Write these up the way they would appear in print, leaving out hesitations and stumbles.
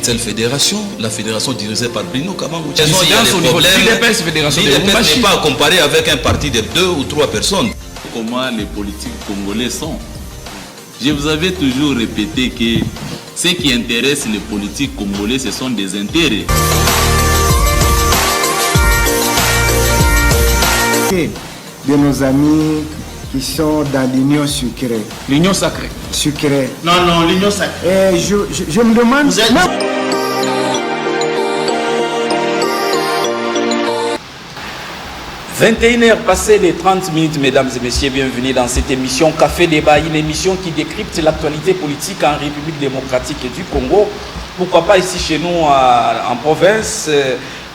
une seule fédération, la fédération dirigée par Bruno Kamangou. L'incidence au niveau de l'UDPS, fédération l'UDPS n'est pas à comparer avec un parti de 2 ou 3 personnes. Comment les politiques congolais sont. Je vous avais toujours répété que ce qui intéresse les politiques congolais, ce sont des intérêts. De nos amis qui sont dans l'union sucrée. L'union sacrée. Sucrée. Non, l'union sacrée. Je me demande... Vous êtes... 21h passées les 30 minutes, mesdames et messieurs, bienvenue dans cette émission Café Débat, une émission qui décrypte l'actualité politique en République démocratique du Congo. Pourquoi pas ici chez nous en province.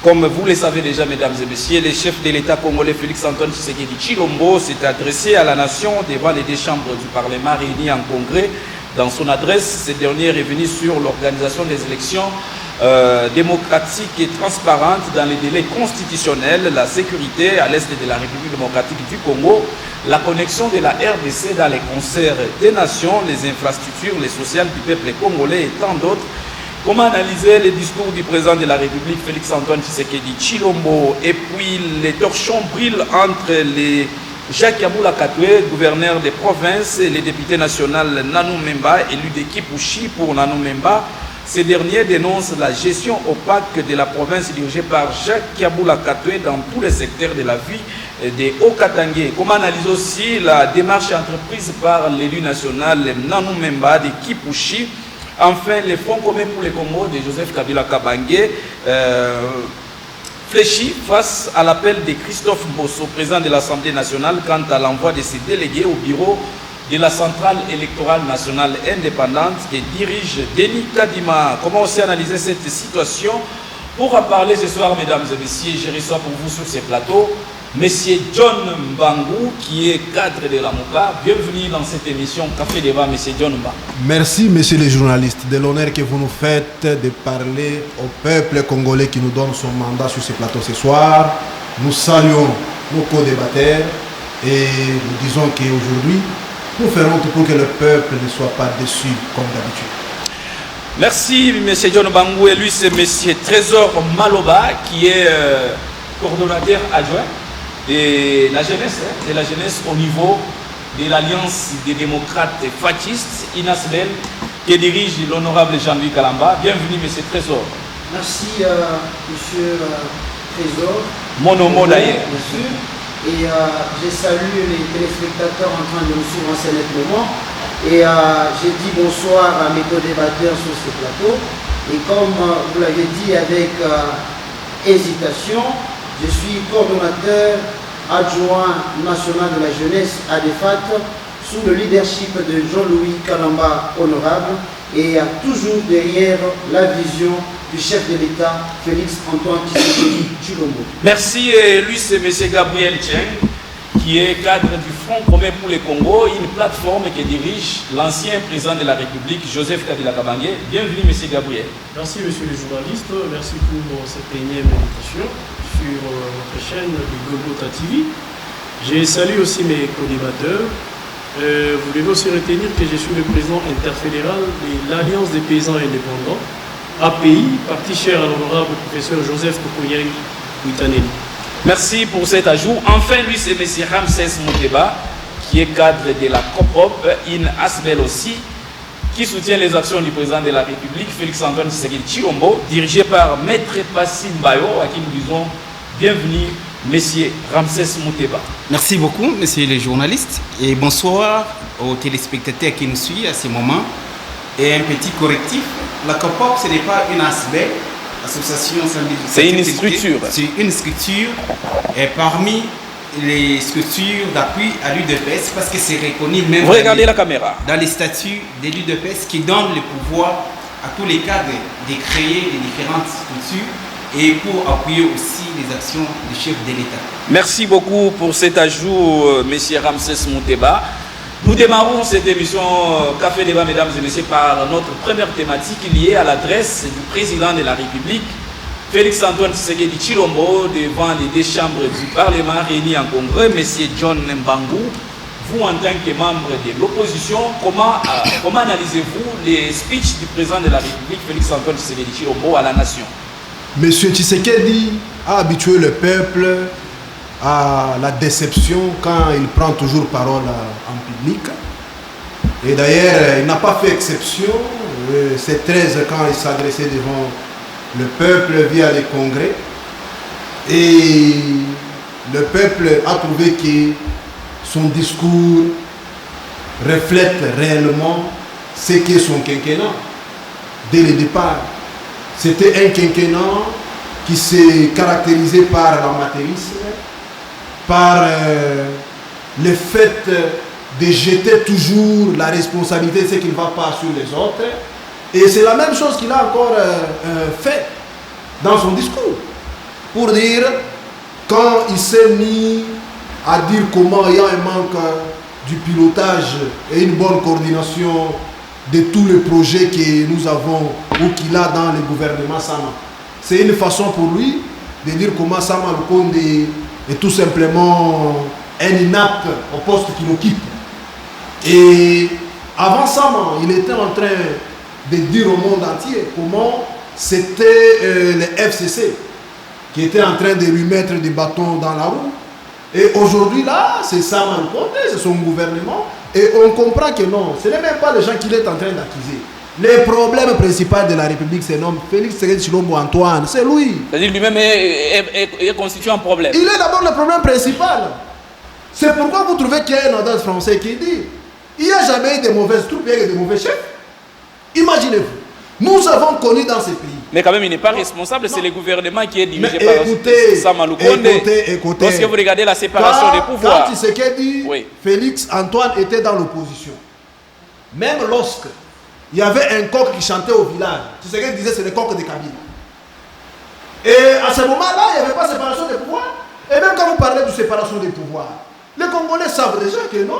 Comme vous le savez déjà, mesdames et messieurs, le chef de l'État congolais Félix-Antoine Tshisekedi Tshilombo s'est adressé à la nation devant les deux chambres du Parlement réunies en congrès. Dans son adresse, ce dernier est revenu sur l'organisation des élections démocratiques et transparentes dans les délais constitutionnels, la sécurité à l'est de la République démocratique du Congo, la connexion de la RDC dans les concerts des nations, les infrastructures, les sociales du peuple congolais et tant d'autres. Comment analyser les discours du président de la République, Félix-Antoine Tshisekedi Tshilombo, et puis les torchons brillent entre les Jacques Yaboula Katoué, gouverneur des provinces, et les députés nationaux Nanou Memba, élu de Kipushi pour Nanou Memba. Ces derniers dénoncent la gestion opaque de la province dirigée par Jacques Yaboula Katoué dans tous les secteurs de la vie des Hauts-Katangais. Comment analyser aussi la démarche entreprise par l'élu national Nanou Memba de Kipushi. Enfin, les fonds communs pour les Congo de Joseph Kabila Kabange fléchit face à l'appel de Christophe Bosso, président de l'Assemblée nationale, quant à l'envoi de ses délégués au bureau de la Centrale électorale nationale indépendante que dirige Denis Kadima. Comment aussi analyser cette situation? Pour en parler ce soir, mesdames et messieurs, je reçois pour vous sur ces plateaux Monsieur John Mbangou, qui est cadre de la MOCA. Bienvenue dans cette émission Café Débat, Monsieur John Mbangou. Merci, messieurs les journalistes, de l'honneur que vous nous faites de parler au peuple congolais qui nous donne son mandat sur ce plateau ce soir. Nous saluons nos co-débatteurs et nous disons qu'aujourd'hui, nous ferons tout pour que le peuple ne soit pas déçu comme d'habitude. Merci, Monsieur John Mbangou. Et lui, c'est Monsieur Trésor Maloba, qui est coordonnateur adjoint de la jeunesse au niveau de l'Alliance des démocrates fascistes, INASBEL, qui dirige l'honorable Jean-Louis Kalamba. Bienvenue, Monsieur Trésor. Merci, Monsieur Trésor. Mon nom d'ailleurs. Monsieur. Et je salue les téléspectateurs en train de nous suivre en ce moment. Et j'ai dit bonsoir à mes co-débatteurs sur ce plateau. Et comme vous l'avez dit avec hésitation, je suis coordonnateur adjoint national de la jeunesse à DEFAT sous le leadership de Jean-Louis Kalamba, honorable, et toujours derrière la vision du chef de l'État, Félix-Antoine Tshisekedi Tshilombo. Merci. Et lui, c'est M. Gabriel Tcheng, qui est cadre du Front commun pour le Congo, une plateforme qui dirige l'ancien président de la République, Joseph Kabila Kabange. Bienvenue, M. Gabriel. Merci, monsieur les journalistes. Merci pour cette énième invitation sur votre chaîne de Golgotha TV. Je salue aussi mes co-débatteurs. Vous devez aussi retenir que je suis le président interfédéral de l'Alliance des paysans indépendants, API, parti cher à l'honorable professeur Joseph Kokoyeng Witaneli. Merci pour cet ajout. Enfin, lui, c'est M. Ramsès Mouteba, qui est cadre de la COPOP, INASBEL aussi, qui soutient les actions du président de la République, Félix-Antoine Tshisekedi Tshilombo, dirigé par Maître Passine Bayo, à qui nous disons bienvenue, Monsieur Ramsès Mouteba. Merci beaucoup, messieurs les journalistes, et bonsoir aux téléspectateurs qui nous suivent à ce moment. Et un petit correctif, la COPOP, ce n'est pas une ASBEL, association. C'est une structure. C'est une structure, et parmi les structures d'appui à l'UDPS, parce que c'est reconnu même. Vous regardez la caméra. Dans les statuts de l'UDPS qui donnent le pouvoir à tous les cadres de créer les différentes structures et pour appuyer aussi les actions du chef de l'État. Merci beaucoup pour cet ajout, Monsieur Ramsès Mouteba. Nous démarrons cette émission Café Débat, mesdames et messieurs, par notre première thématique liée à l'adresse du président de la République, Félix-Antoine Tshisekedi Tshilombo, devant les deux chambres du Parlement réunies en congrès. Monsieur John Mbangou, vous en tant que membre de l'opposition, comment analysez-vous les speeches du président de la République, Félix Antoine Tshisekedi Tshilombo, à la nation? Monsieur Tshisekedi a habitué le peuple à la déception quand il prend toujours parole en public. Et d'ailleurs, il n'a pas fait exception. C'est 13 quand il s'adressait devant le peuple via les congrès. Et le peuple a trouvé que son discours reflète réellement ce qu'est son quinquennat. Dès le départ, c'était un quinquennat qui s'est caractérisé par l'amateurisme, par le fait de jeter toujours la responsabilité de ce qui ne va pas sur les autres. Et c'est la même chose qu'il a encore fait dans son discours. Pour dire, quand il s'est mis à dire comment il y a un manque du pilotage et une bonne coordination de tous les projets que nous avons ou qu'il a dans le gouvernement Sama. C'est une façon pour lui de dire comment Sama Lukonde est tout simplement un inapte au poste qu'il occupe. Et avant Sama, il était en train de dire au monde entier comment c'était le FCC qui était en train de lui mettre des bâtons dans la roue. Et aujourd'hui, là, c'est Sama Lukonde, c'est son gouvernement. Et on comprend que non, ce n'est même pas les gens qu'il est en train d'accuser. Le problème principal de la République, c'est l'homme Félix Tshisekedi Tshilombo Antoine, c'est lui. C'est-à-dire lui-même est constitué un problème. Il est d'abord le problème principal. C'est pourquoi vous trouvez qu'il y a un adage français qui dit il n'y a jamais eu de mauvaises troupes, il y a eu de mauvais chefs. Imaginez-vous, nous avons connu dans ces pays. Mais quand même, il n'est pas responsable, c'est le gouvernement qui est dirigé par Sama Lukonde. Écoutez. Lorsque vous regardez la séparation des pouvoirs. Quand Tshisekedi, oui. Félix Antoine était dans l'opposition. Même lorsque il y avait un coq qui chantait au village, Tshisekedi disait c'est le coq de Kabila. Et à ce moment-là, il n'y avait pas de séparation des pouvoirs. Et même quand vous parlez de séparation des pouvoirs, les Congolais savent déjà que non,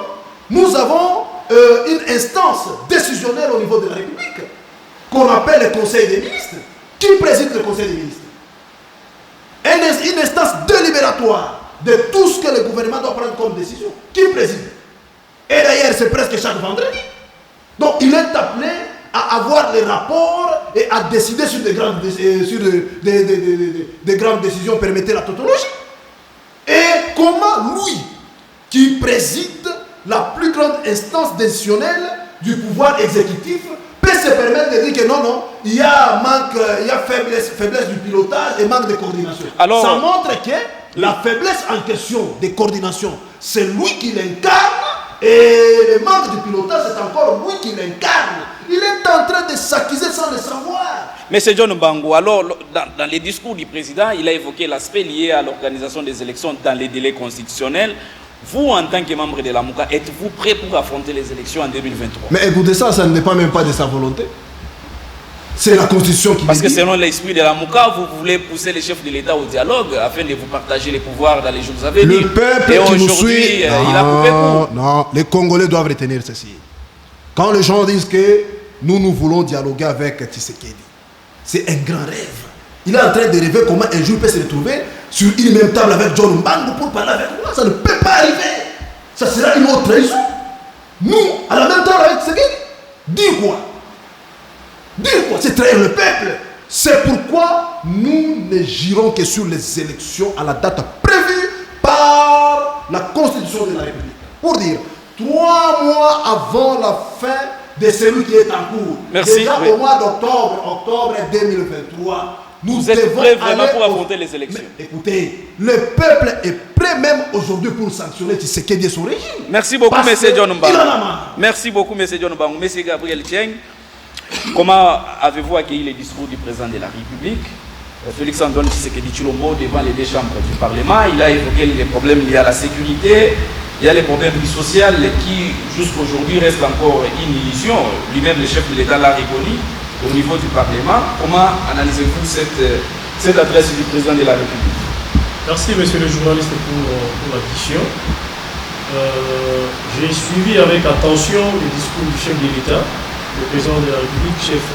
nous avons une instance décisionnelle au niveau de la République qu'on appelle le Conseil des ministres. Qui préside le Conseil des ministres? Une instance délibératoire de tout ce que le gouvernement doit prendre comme décision. Qui préside? Et d'ailleurs, c'est presque chaque vendredi. Donc, il est appelé à avoir les rapports et à décider sur des grandes, des grandes décisions, permettant la tautologie. Et comment lui, qui préside la plus grande instance décisionnelle du pouvoir exécutif, peut se permettre de dire que non, il y a manque, il y a faiblesse du pilotage et manque de coordination. Alors, ça montre que la faiblesse en question de coordination, c'est lui qui l'incarne, et le manque de pilotage, c'est encore lui qui l'incarne. Il est en train de s'accuser sans le savoir. Mais c'est John Mbango. Alors, dans les discours du président, il a évoqué l'aspect lié à l'organisation des élections dans les délais constitutionnels. Vous, en tant que membre de la MOUCA, êtes-vous prêt pour affronter les élections en 2023? Mais écoutez, ça ne dépend même pas de sa volonté. C'est la Constitution qui Parce que dit. selon l'esprit de la MOUCA, vous voulez pousser les chefs de l'État au dialogue afin de vous partager les pouvoirs dans les jours à venir. Le peuple et qui nous suit, il a coupé court. Non, les Congolais doivent retenir ceci. Quand les gens disent que nous voulons dialoguer avec Tshisekedi, c'est un grand rêve. Il est en train de rêver comment un jour il peut se retrouver sur une même table avec John Mbango pour parler avec nous. Ça ne peut pas arriver. Ça sera une autre trahison. Nous, à la même table avec Tshisekedi, dire quoi? Dire quoi? C'est trahir le peuple. C'est pourquoi nous ne girons que sur les élections à la date prévue par la Constitution de la République. Pour dire, 3 mois avant la fin de celui qui est en cours. Merci. Déjà au mois d'octobre 2023. Vous êtes prêts vraiment pour affronter les élections? Mais écoutez, le peuple est prêt même aujourd'hui pour sanctionner Tshisekedi et son régime. Merci beaucoup, M. John Mbango. Merci beaucoup, M. John Mbango. M. Gabriel Tieng, comment avez-vous accueilli les discours du président de la République, Félix Antoine Tshisekedi Tshilombo, devant les 2 chambres du Parlement? Il a évoqué les problèmes liés à la sécurité, il y a les problèmes sociaux qui, jusqu'aujourd'hui, restent encore une illusion. Lui-même, le chef de l'État l'a reconnu au niveau du Parlement. Comment analysez-vous cette adresse du président de la République? Merci, monsieur le journaliste, pour la question. J'ai suivi avec attention le discours du chef de l'État, le président de la République, chef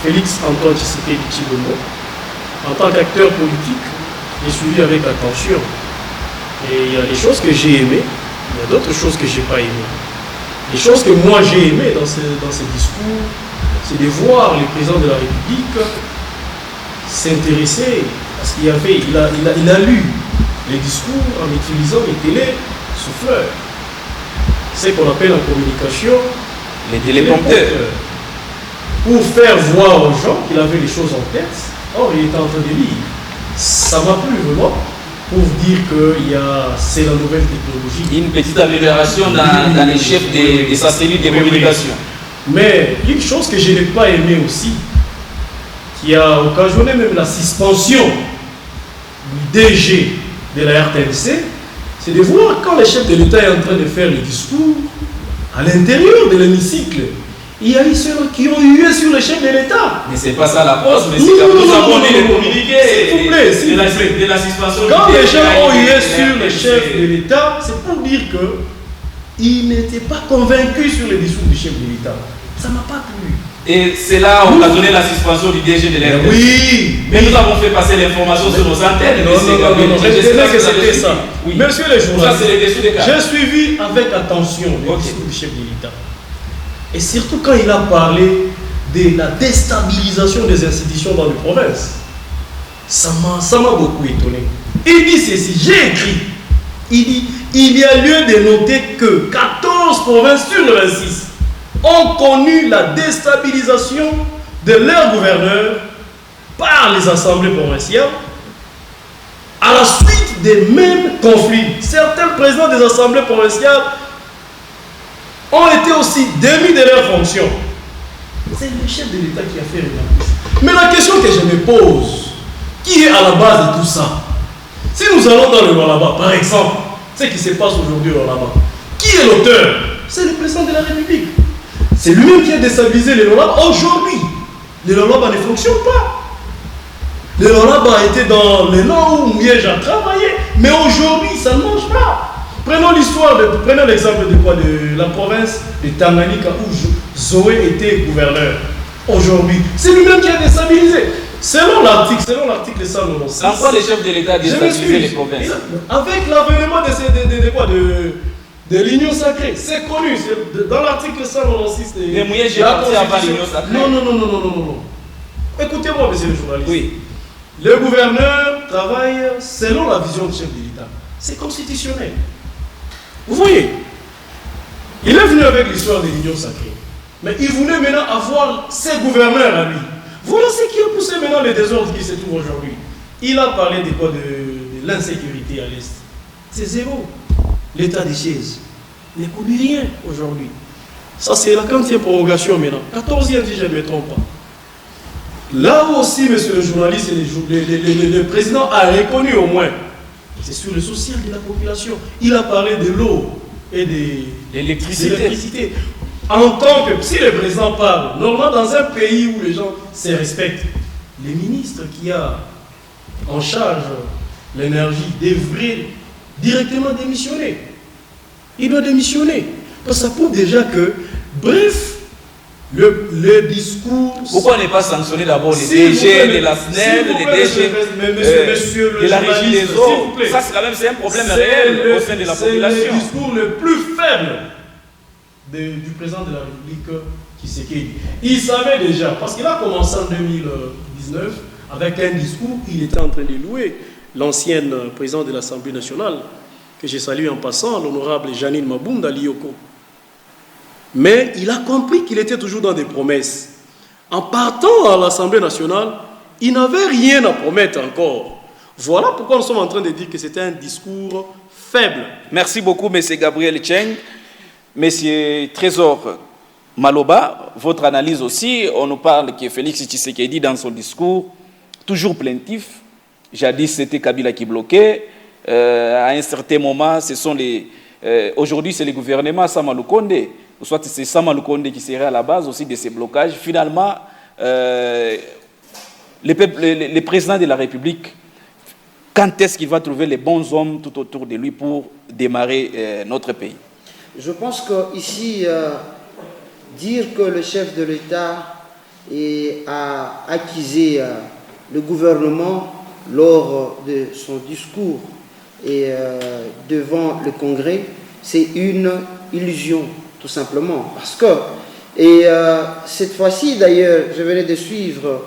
Félix Antoine Tshisekedi Tshilombo. En tant qu'acteur politique, j'ai suivi avec attention. Et il y a des choses que j'ai aimées, Il y a d'autres choses que je n'ai pas aimées. Les choses que moi j'ai aimées dans ce discours, c'est de voir le président de la République s'intéresser, parce qu'il a lu les discours en utilisant les télé-souffleurs. C'est ce qu'on appelle en communication les téléprompteurs. Pour faire voir aux gens qu'il avait les choses en tête. Or, il était en train de lire. Ça m'a plu vraiment pour dire que c'est la nouvelle technologie. Une petite amélioration dans les chefs de sa cellule de communication. Mais une chose que je n'ai pas aimé aussi, qui a occasionné même la suspension du DG de la RTNC, c'est de voir quand le chef de l'État est en train de faire le discours, à l'intérieur de l'hémicycle, il y a eu ceux qui ont hué sur le chef de l'État. Mais c'est pas ça la pause, mais c'est que nous avons dit les communiqués s'il vous plaît, de la suspension. Quand les gens ont hué sur le chef de l'État, c'est pour dire qu'ils n'étaient pas convaincus sur le discours du chef de l'État. Ça ne m'a pas plu. Et c'est là où on a donné la suspension du DG de l'RTNC. Oui. Mais nous avons fait passer l'information sur nos antennes. Non, que c'était ça. Oui. Monsieur le journaliste, ça, c'est les dessous des cas. j'ai suivi avec attention le discours du chef de l'État. Et surtout quand il a parlé de la déstabilisation des institutions dans les provinces. Ça m'a beaucoup étonné. Il dit ceci, j'ai écrit. Il dit, il y a lieu de noter que 14 provinces sur le 26 ont connu la déstabilisation de leur gouverneur par les assemblées provinciales à la suite des mêmes conflits. Certains présidents des assemblées provinciales ont été aussi démis de leurs fonctions. C'est le chef de l'État qui a fait remarquer. Mais la question que je me pose, qui est à la base de tout ça? Si nous allons dans le Lualaba, par exemple, ce qui se passe aujourd'hui au Lualaba, qui est l'auteur? C'est le président de la République. C'est lui-même qui a déstabilisé le Lualaba. Aujourd'hui, le Lualaba ne fonctionne pas. Le Lualaba a été dans le nord où Miège a travaillé, mais aujourd'hui, ça ne marche pas. Prenons l'exemple de la province de Tanganyika où Zoé était gouverneur. Aujourd'hui, c'est lui-même qui a déstabilisé. Selon l'article 196. En quoi le chef de l'État a déstabilisé les provinces? Avec l'avènement de l'Union sacrée, c'est connu. Dans l'article 196. Mais moi, j'ai parti avant l'Union sacrée. Non. Écoutez-moi, monsieur le journaliste. Oui. Le gouverneur travaille selon la vision du chef de l'État. C'est constitutionnel. Vous voyez, il est venu avec l'histoire de l'Union sacrée. Mais il voulait maintenant avoir ses gouverneurs à lui. Voilà ce qui a poussé maintenant les désordres qui se trouvent aujourd'hui. Il a parlé de quoi? De l'insécurité à l'Est. C'est zéro. L'état des chaises ne connaît rien aujourd'hui. Ça, c'est la 40e prorogation maintenant. 14e, si je ne me trompe pas. Là aussi, monsieur le journaliste, le président a reconnu au moins. C'est sur le social de la population. Il a parlé de l'eau et de l'électricité. En tant que, si le président parle, normalement dans un pays où les gens se respectent, les ministres qui ont en charge l'énergie devraient directement démissionner. Il doit démissionner. Parce que ça prouve déjà que, bref, le discours... Pourquoi on n'est pas sanctionné d'abord les DG de la SNEL, les DG de la Régie des eaux? Ça, c'est quand même un problème réel au sein de la population. C'est le discours le plus faible du président de la République Tshisekedi. Il savait déjà, parce qu'il a commencé en 2019 avec un discours, il était en train de louer l'ancienne présidente de l'Assemblée nationale, que j'ai salué en passant, l'honorable Janine Mabunda Lioko. Mais il a compris qu'il était toujours dans des promesses. En partant à l'Assemblée nationale, il n'avait rien à promettre encore. Voilà pourquoi nous sommes en train de dire que c'était un discours faible. Merci beaucoup, M. Gabriel Cheng. M. Trésor Maloba, votre analyse aussi, on nous parle que Félix Tshisekedi, dans son discours, toujours plaintif, jadis c'était Kabila qui bloquait, à un certain moment, ce sont aujourd'hui c'est le gouvernement Sama Lukonde, ou soit c'est Sama Lukonde qui serait à la base aussi de ces blocages. Finalement, le président de la République, quand est-ce qu'il va trouver les bons hommes tout autour de lui pour démarrer notre pays? Je pense qu'ici, dire que le chef de l'État a accusé le gouvernement lors de son discours et devant le Congrès c'est une illusion, tout simplement. Parce que, et cette fois-ci d'ailleurs, je venais de suivre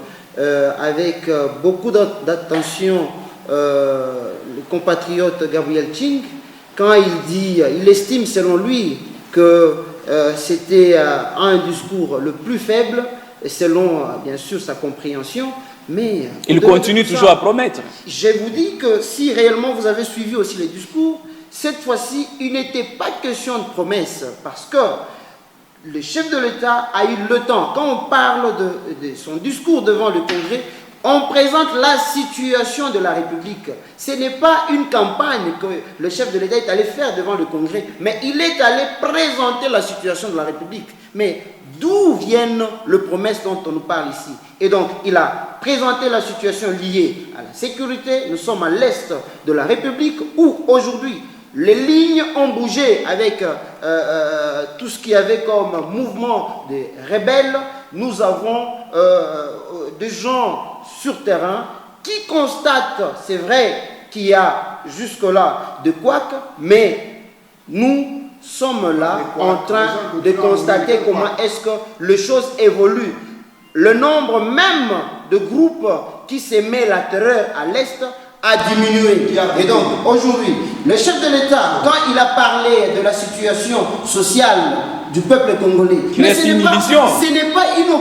avec beaucoup d'attention le compatriote Gabriel Ching, quand il estime selon lui que c'était un discours le plus faible, selon bien sûr sa compréhension, mais il continue toujours à promettre. Je vous dis que si réellement vous avez suivi aussi les discours, cette fois-ci, il n'était pas question de promesse, parce que le chef de l'État a eu le temps. Quand on parle de son discours devant le Congrès, on présente la situation de la République. Ce n'est pas une campagne que le chef de l'État est allé faire devant le Congrès, mais il est allé présenter la situation de la République. Mais d'où viennent les promesses dont on nous parle ici? Et donc, il a présenté la situation liée à la sécurité. Nous sommes à l'est de la République où, aujourd'hui, les lignes ont bougé avec tout ce qu'il y avait comme mouvement des rebelles. Nous avons des gens sur terrain qui constatent, c'est vrai qu'il y a jusque-là de couac, mais nous sommes là en train de constater comment est-ce que les choses évoluent. Le nombre même de groupes qui s'aimaient la terreur à l'Est a diminué. Et donc, aujourd'hui, le chef de l'État, quand il a parlé de la situation sociale du peuple congolais, mais ce n'est pas une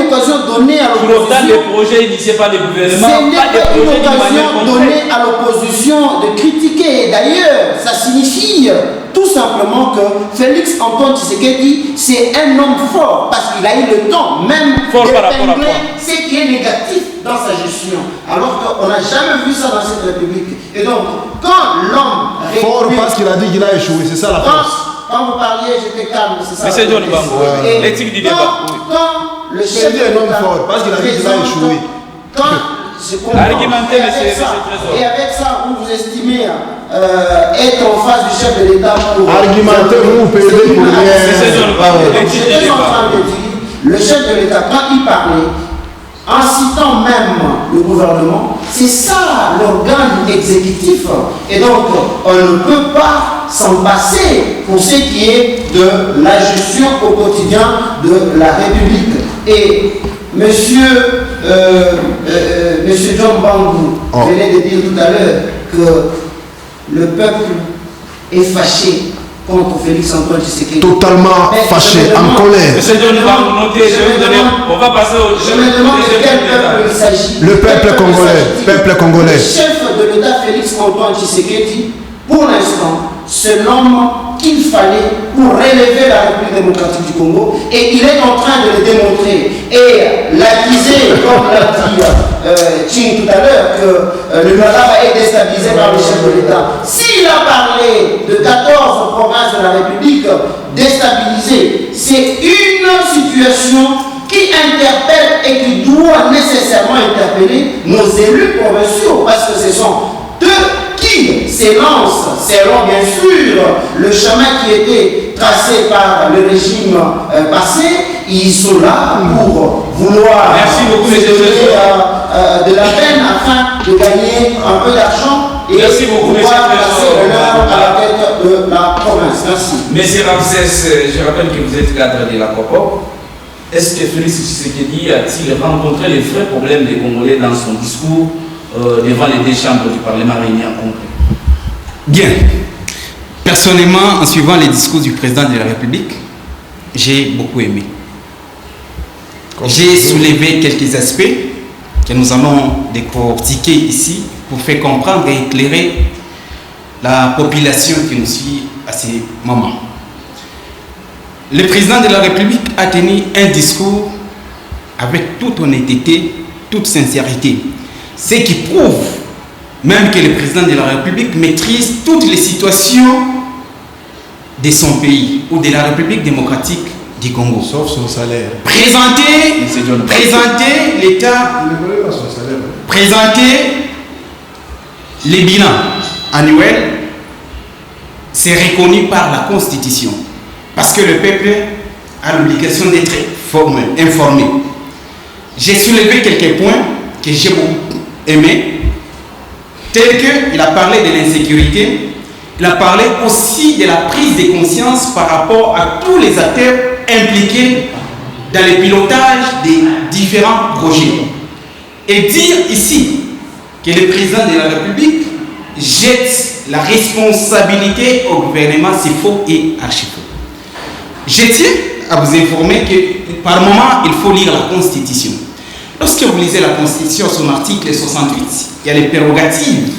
occasion donnée à l'opposition. Pour autant, les projets initiés par le gouvernement, ce n'est pas une occasion donnée à l'opposition de critiquer. D'ailleurs, ça signifie tout simplement que Félix Antoine Tshisekedi, c'est un homme fort, parce qu'il a eu le temps même d'épingler ce qui est négatif dans sa gestion, alors qu'on n'a jamais vu ça dans cette République. Et donc, quand l'homme... Fort parce qu'il a dit qu'il a échoué, c'est ça la force. Quand vous parliez, j'étais calme, c'est ça. Monsieur John Bango, l'éthique du débat. Quand le chef de l'État fort parce qu'il a dit qu'il a échoué. Et avec ça, vous estimez être en face du chef de l'État pour... Argumentez-vous, perdez pour rien. J'étais en train de dire, le chef de l'État, quand il parlait, en citant même le gouvernement, c'est ça l'organe exécutif. Et donc, on ne peut pas s'en passer pour ce qui est de la gestion au quotidien de la République. Et monsieur John Bangou venait de dire tout à l'heure que le peuple est fâché contre Félix Antoine Tshisekedi. Totalement fâché, en colère. Monsieur John Bangou, on va passer au... Je me demande de quel peuple il s'agit. Le peuple congolais. Le chef de l'État Félix Antoine Tshisekedi, pour l'instant, c'est l'homme qu'il fallait pour relever la République démocratique du Congo, et il est en train de le démontrer. Et l'accuser, comme l'a dit Ching tout à l'heure, que le Malaba est déstabilisé par le chef de l'État. S'il a parlé de 14 provinces de la République déstabilisées, c'est une situation qui interpelle et qui doit nécessairement interpeller nos élus provinciaux, parce que ce sont eux qui s'élancent selon bien sûr le chemin qui était tracé par le régime passé. Ils sont là pour vouloir se donner de la peine afin de gagner un peu d'argent et pouvoir passer l'honneur à la tête de la province. Merci. Monsieur Ramsès, je rappelle que vous êtes cadre de la COPOP. Est-ce que Félix Tshisekedi a-t-il rencontré les vrais problèmes des Congolais dans son discours devant les deux chambres du Parlement réunies en Congrès? Bien. Personnellement, en suivant les discours du président de la République, j'ai beaucoup aimé. J'ai soulevé quelques aspects que nous allons décortiquer ici pour faire comprendre et éclairer la population qui nous suit à ces moments. Le président de la République a tenu un discours avec toute honnêteté, toute sincérité. Ce qui prouve même que le président de la République maîtrise toutes les situations de son pays ou de la République démocratique du Congo. Sauf son salaire. Présenter l'État, présenter les bilans annuels, c'est reconnu par la Constitution. Parce que le peuple a l'obligation d'être informé. J'ai soulevé quelques points que j'ai beaucoup aimés, tel qu'il a parlé de l'insécurité, Il a parlé aussi de la prise de conscience par rapport à tous les acteurs impliqués dans le pilotage des différents projets. Et dire ici que le président de la République jette la responsabilité au gouvernement, c'est faux et archi faux. Je tiens à vous informer que par moment, il faut lire la Constitution. Lorsque vous lisez la Constitution, son article 68, il y a les prérogatives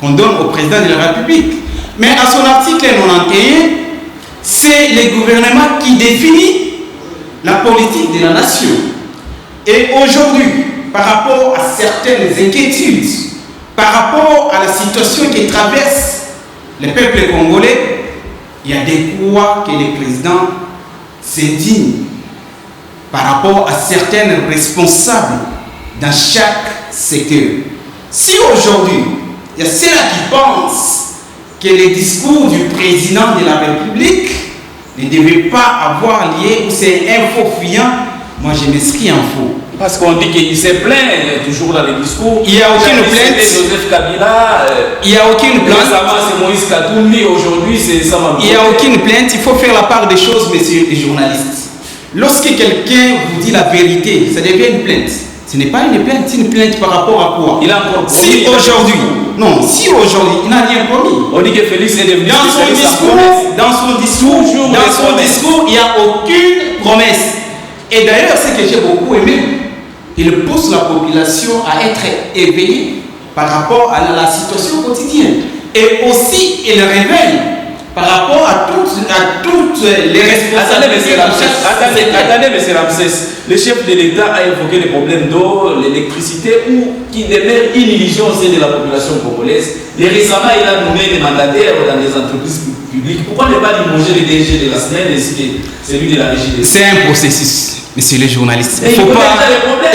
qu'on donne au président de la République. Mais à son article 91, c'est le gouvernement qui définit la politique de la nation. Et aujourd'hui, par rapport à certaines inquiétudes, par rapport à la situation qui traverse le peuple congolais, il y a des quoi que le président s'indigne par rapport à certaines responsables dans chaque secteur. Si aujourd'hui, il y a ceux-là qui pensent que les discours du président de la République ne devaient pas avoir lié ou c'est un faux fuyant, moi je m'inscris en faux. Parce qu'on dit qu'il se plaint toujours dans les discours. Il n'y a aucune plainte. Joseph Kabila. Il n'y a aucune plainte. Récemment, c'est Moïse Katumbi. Aujourd'hui, c'est Sama. Il n'y a aucune plainte. Il faut faire la part des choses, messieurs les journalistes. Lorsque quelqu'un vous dit la vérité, ça devient une plainte. Ce n'est pas une plainte, c'est une plainte par rapport à quoi? Il a encore promis. Si aujourd'hui, il n'a rien promis. On dit que Félix est devenu dans son discours, il n'y a aucune promesse. Et d'ailleurs, ce que j'ai beaucoup aimé, il pousse la population à être éveillée par rapport à la situation quotidienne. Et aussi, il révèle par rapport à toutes les responsabilités. Attendez, monsieur Ramsès. Le chef de l'État a évoqué les problèmes d'eau, l'électricité, qui demeure une illusion au sein de la population congolaise. Et récemment, il a nommé des mandataires dans les entreprises publiques. Pourquoi ne pas limoger le DG de la semaine et celui de la régie? C'est un processus. Monsieur les journalistes, il ne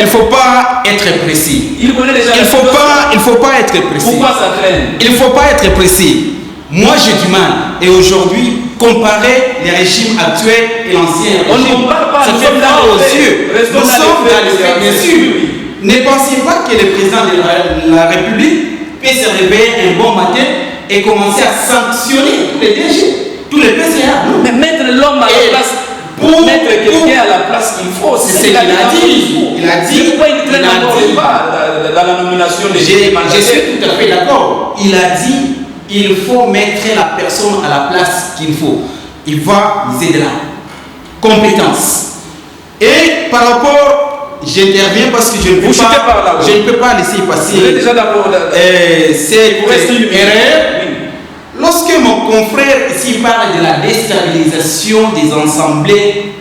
faut pas être précis. Il ne faut pas être précis. Pourquoi ça traîne? Il ne faut pas être précis. Moi, j'ai du mal. Et aujourd'hui, comparer les régimes actuels et l'ancien régime, on ne compare pas. ça fait froid aux yeux. Nous sommes dans les faits, bien sûr. Ne pensez pas que le président de la République peut se réveiller un bon matin et commencer à sanctionner tous les DG, tous les PCA. Mais mettre l'homme à la place. Pour mettre quelqu'un à la place qu'il faut, c'est ce qu'il a dit. Il a dit. Pourquoi il traîne encore pas dans la nomination des mandataires? Je suis tout à fait d'accord. Il a dit il faut mettre la personne à la place qu'il faut. Il va miser de la compétence. Et par rapport, j'interviens parce que je ne peux pas laisser passer cette erreur. Lorsque mon confrère ici parle de la déstabilisation des assemblées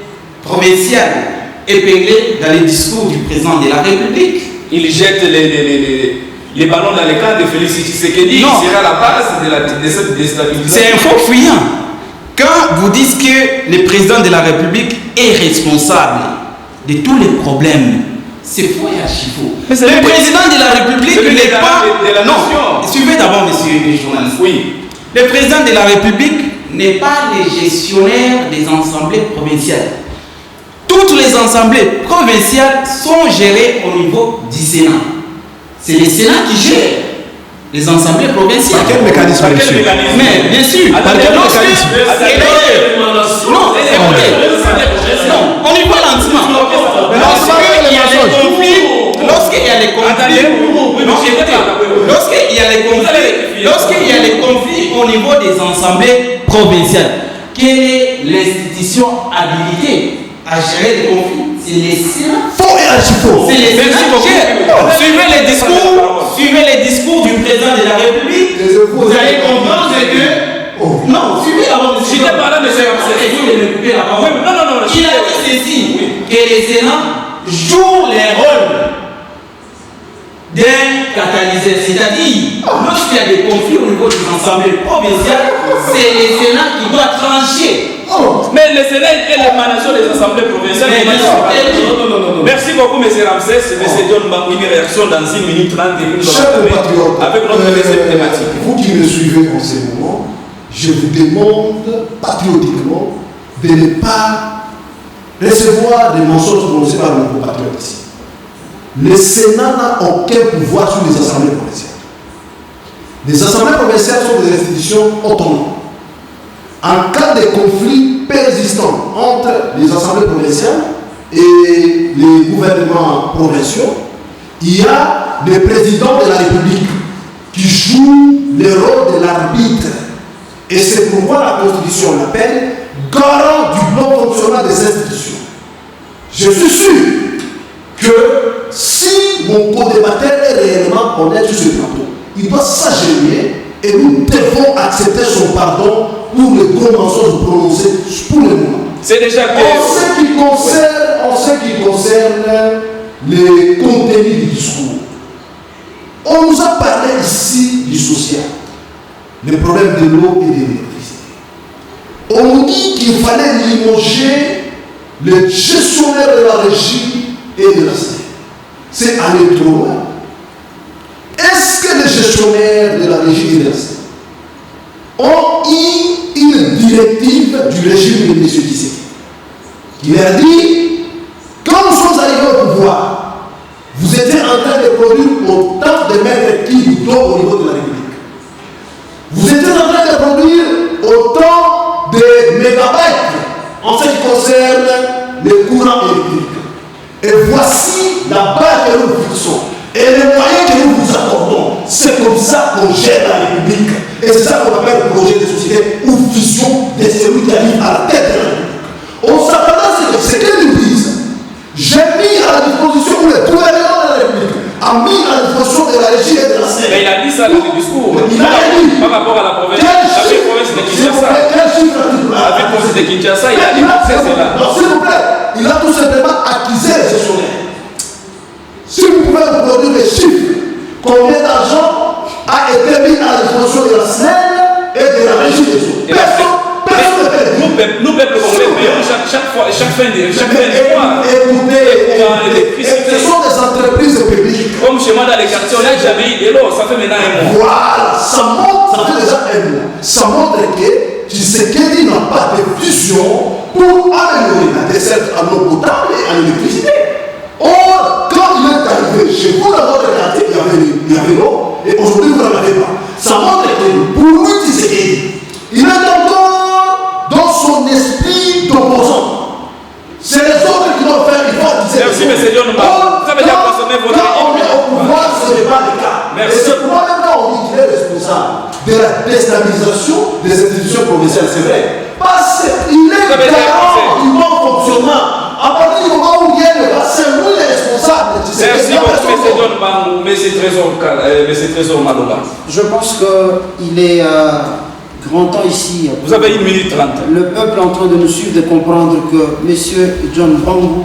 provinciales épinglées dans les discours du président de la République, il jette les ballons dans les camps de Félix Tshisekedi. Il sera la base de cette déstabilisation. C'est un faux fuyant. Quand vous dites que le président de la République est responsable de tous les problèmes, c'est faux et archi faux. Le président de la République n'est pas... Non, suivez d'abord, monsieur les journalistes. Oui. Le président de la République n'est pas le gestionnaire des assemblées provinciales. Toutes les assemblées provinciales sont gérées au niveau du Sénat. C'est le Sénat qui gère les assemblées provinciales. Par quel mécanisme, monsieur? Mais bien sûr. Par quel mécanisme? Non, on y va lentement. Lorsqu'il y a les conflits au niveau des assemblées provinciales, quelle est l'institution habilitée à gérer les conflits? C'est les Sénats. Faux et archi-faux. C'est les Sénats qui gèrent. Suivez les discours du président de la République. Vous allez comprendre que... Non, suivez d'abord. Je t'ai parlé de ça. Non. Il a dit ceci, que les Sénats jouent les rôles d'un catalyseur, c'est-à-dire lorsqu'il y a des conflits au niveau des assemblées provinciales, c'est le Sénat qui doit trancher. Mais le Sénat est l'émanation des assemblées provinciales. Non. Merci beaucoup, M. Ramsès. M. John Mbangou, une réaction dans 1 minute 30 Chers compatriotes, avec notre deuxième thématique. Vous qui me suivez en ce moment, je vous demande patriotiquement de ne pas recevoir des mensonges prononcés par nos compatriotes ici. Le Sénat n'a aucun pouvoir sur les assemblées provinciales. Les assemblées provinciales sont des institutions autonomes. En cas de conflit persistant entre les assemblées provinciales et les gouvernements provinciaux, il y a le président de la République qui joue le rôle de l'arbitre. Et c'est pourquoi la Constitution l'appelle garant du bon fonctionnement des institutions. Je suis sûr que si mon co-débatteur est réellement honnête sur ce plateau, il doit s'agenouiller et nous devons accepter son pardon pour le gros mensonge prononcé pour le moment. C'est déjà que... En ce qui concerne les contenus du discours, on nous a parlé ici du social, les problèmes de l'eau et de l'électricité. On nous dit qu'il fallait limoger le gestionnaire de la régie et de la SNEC. C'est aller trop loin. Est-ce que les gestionnaires de la régie et de la SNEC ont eu une directive du régime de M. Tshisekedi qui leur dit, quand nous sommes arrivés au pouvoir, vous étiez en train de produire autant de mètres cubes d'eau au niveau de la République. Vous étiez en train de produire autant de mégabytes en ce qui concerne le courant électrique. Et voici la barre que nous fixons. Et les moyens que nous vous accordons, c'est comme ça qu'on gère la République. Et c'est ça qu'on appelle le projet de société ou vision de celui qui arrive à la tête de la République. On s'attendait à ce que nous disent. J'ai mis à la disposition le gouvernement de la République, a mis à la disposition de la régie et de la SNEC. Mais il a dit ça dans le discours. Il a dit. Par rapport à la province de Kinshasa. Avec la province de Kinshasa, il a dit que c'est cela. Non, s'il vous plaît, il a tout simplement accusé les gestionnaires. Si vous pouvez nous produire des chiffres, combien d'argent a été mis à la disposition de la SNEC et de la régie des eaux? Personne ne peut. Nous, peuple congolais, payons chaque fin de mois. Écoutez, ce sont des entreprises publiques. Comme chez moi dans les quartiers, on n'a jamais eu de l'eau, ça fait maintenant un mois. Voilà, ça fait déjà un mois. Ça montre que Tshisekedi n'a pas de vision pour améliorer la desserte en eau potable et en électricité. Or, quand il est arrivé chez vous dans votre quartier, il y avait l'eau, et aujourd'hui vous n'en avez pas. Ça montre que pour lui, Tshisekedi, il est encore dans son esprit d'opposant. C'est les autres qui doivent faire, il faut dire. Merci, M. John. Ça veut dire consommer votre quand on est au pouvoir, ce n'est pas le cas. Merci. Et c'est pourquoi même quand on dit qu'il est responsable de la déstabilisation des institutions provinciales, c'est vrai. Parce qu'il est garant du bon fonctionnement. À partir du moment où il y a le c'est lui le responsable. Merci beaucoup, M. John Bangou, M. Trésor Maloba. Je pense qu'il est grand temps ici. Vous avez 1 minute 30. Le peuple est en train de nous suivre, de comprendre que M. John Bangou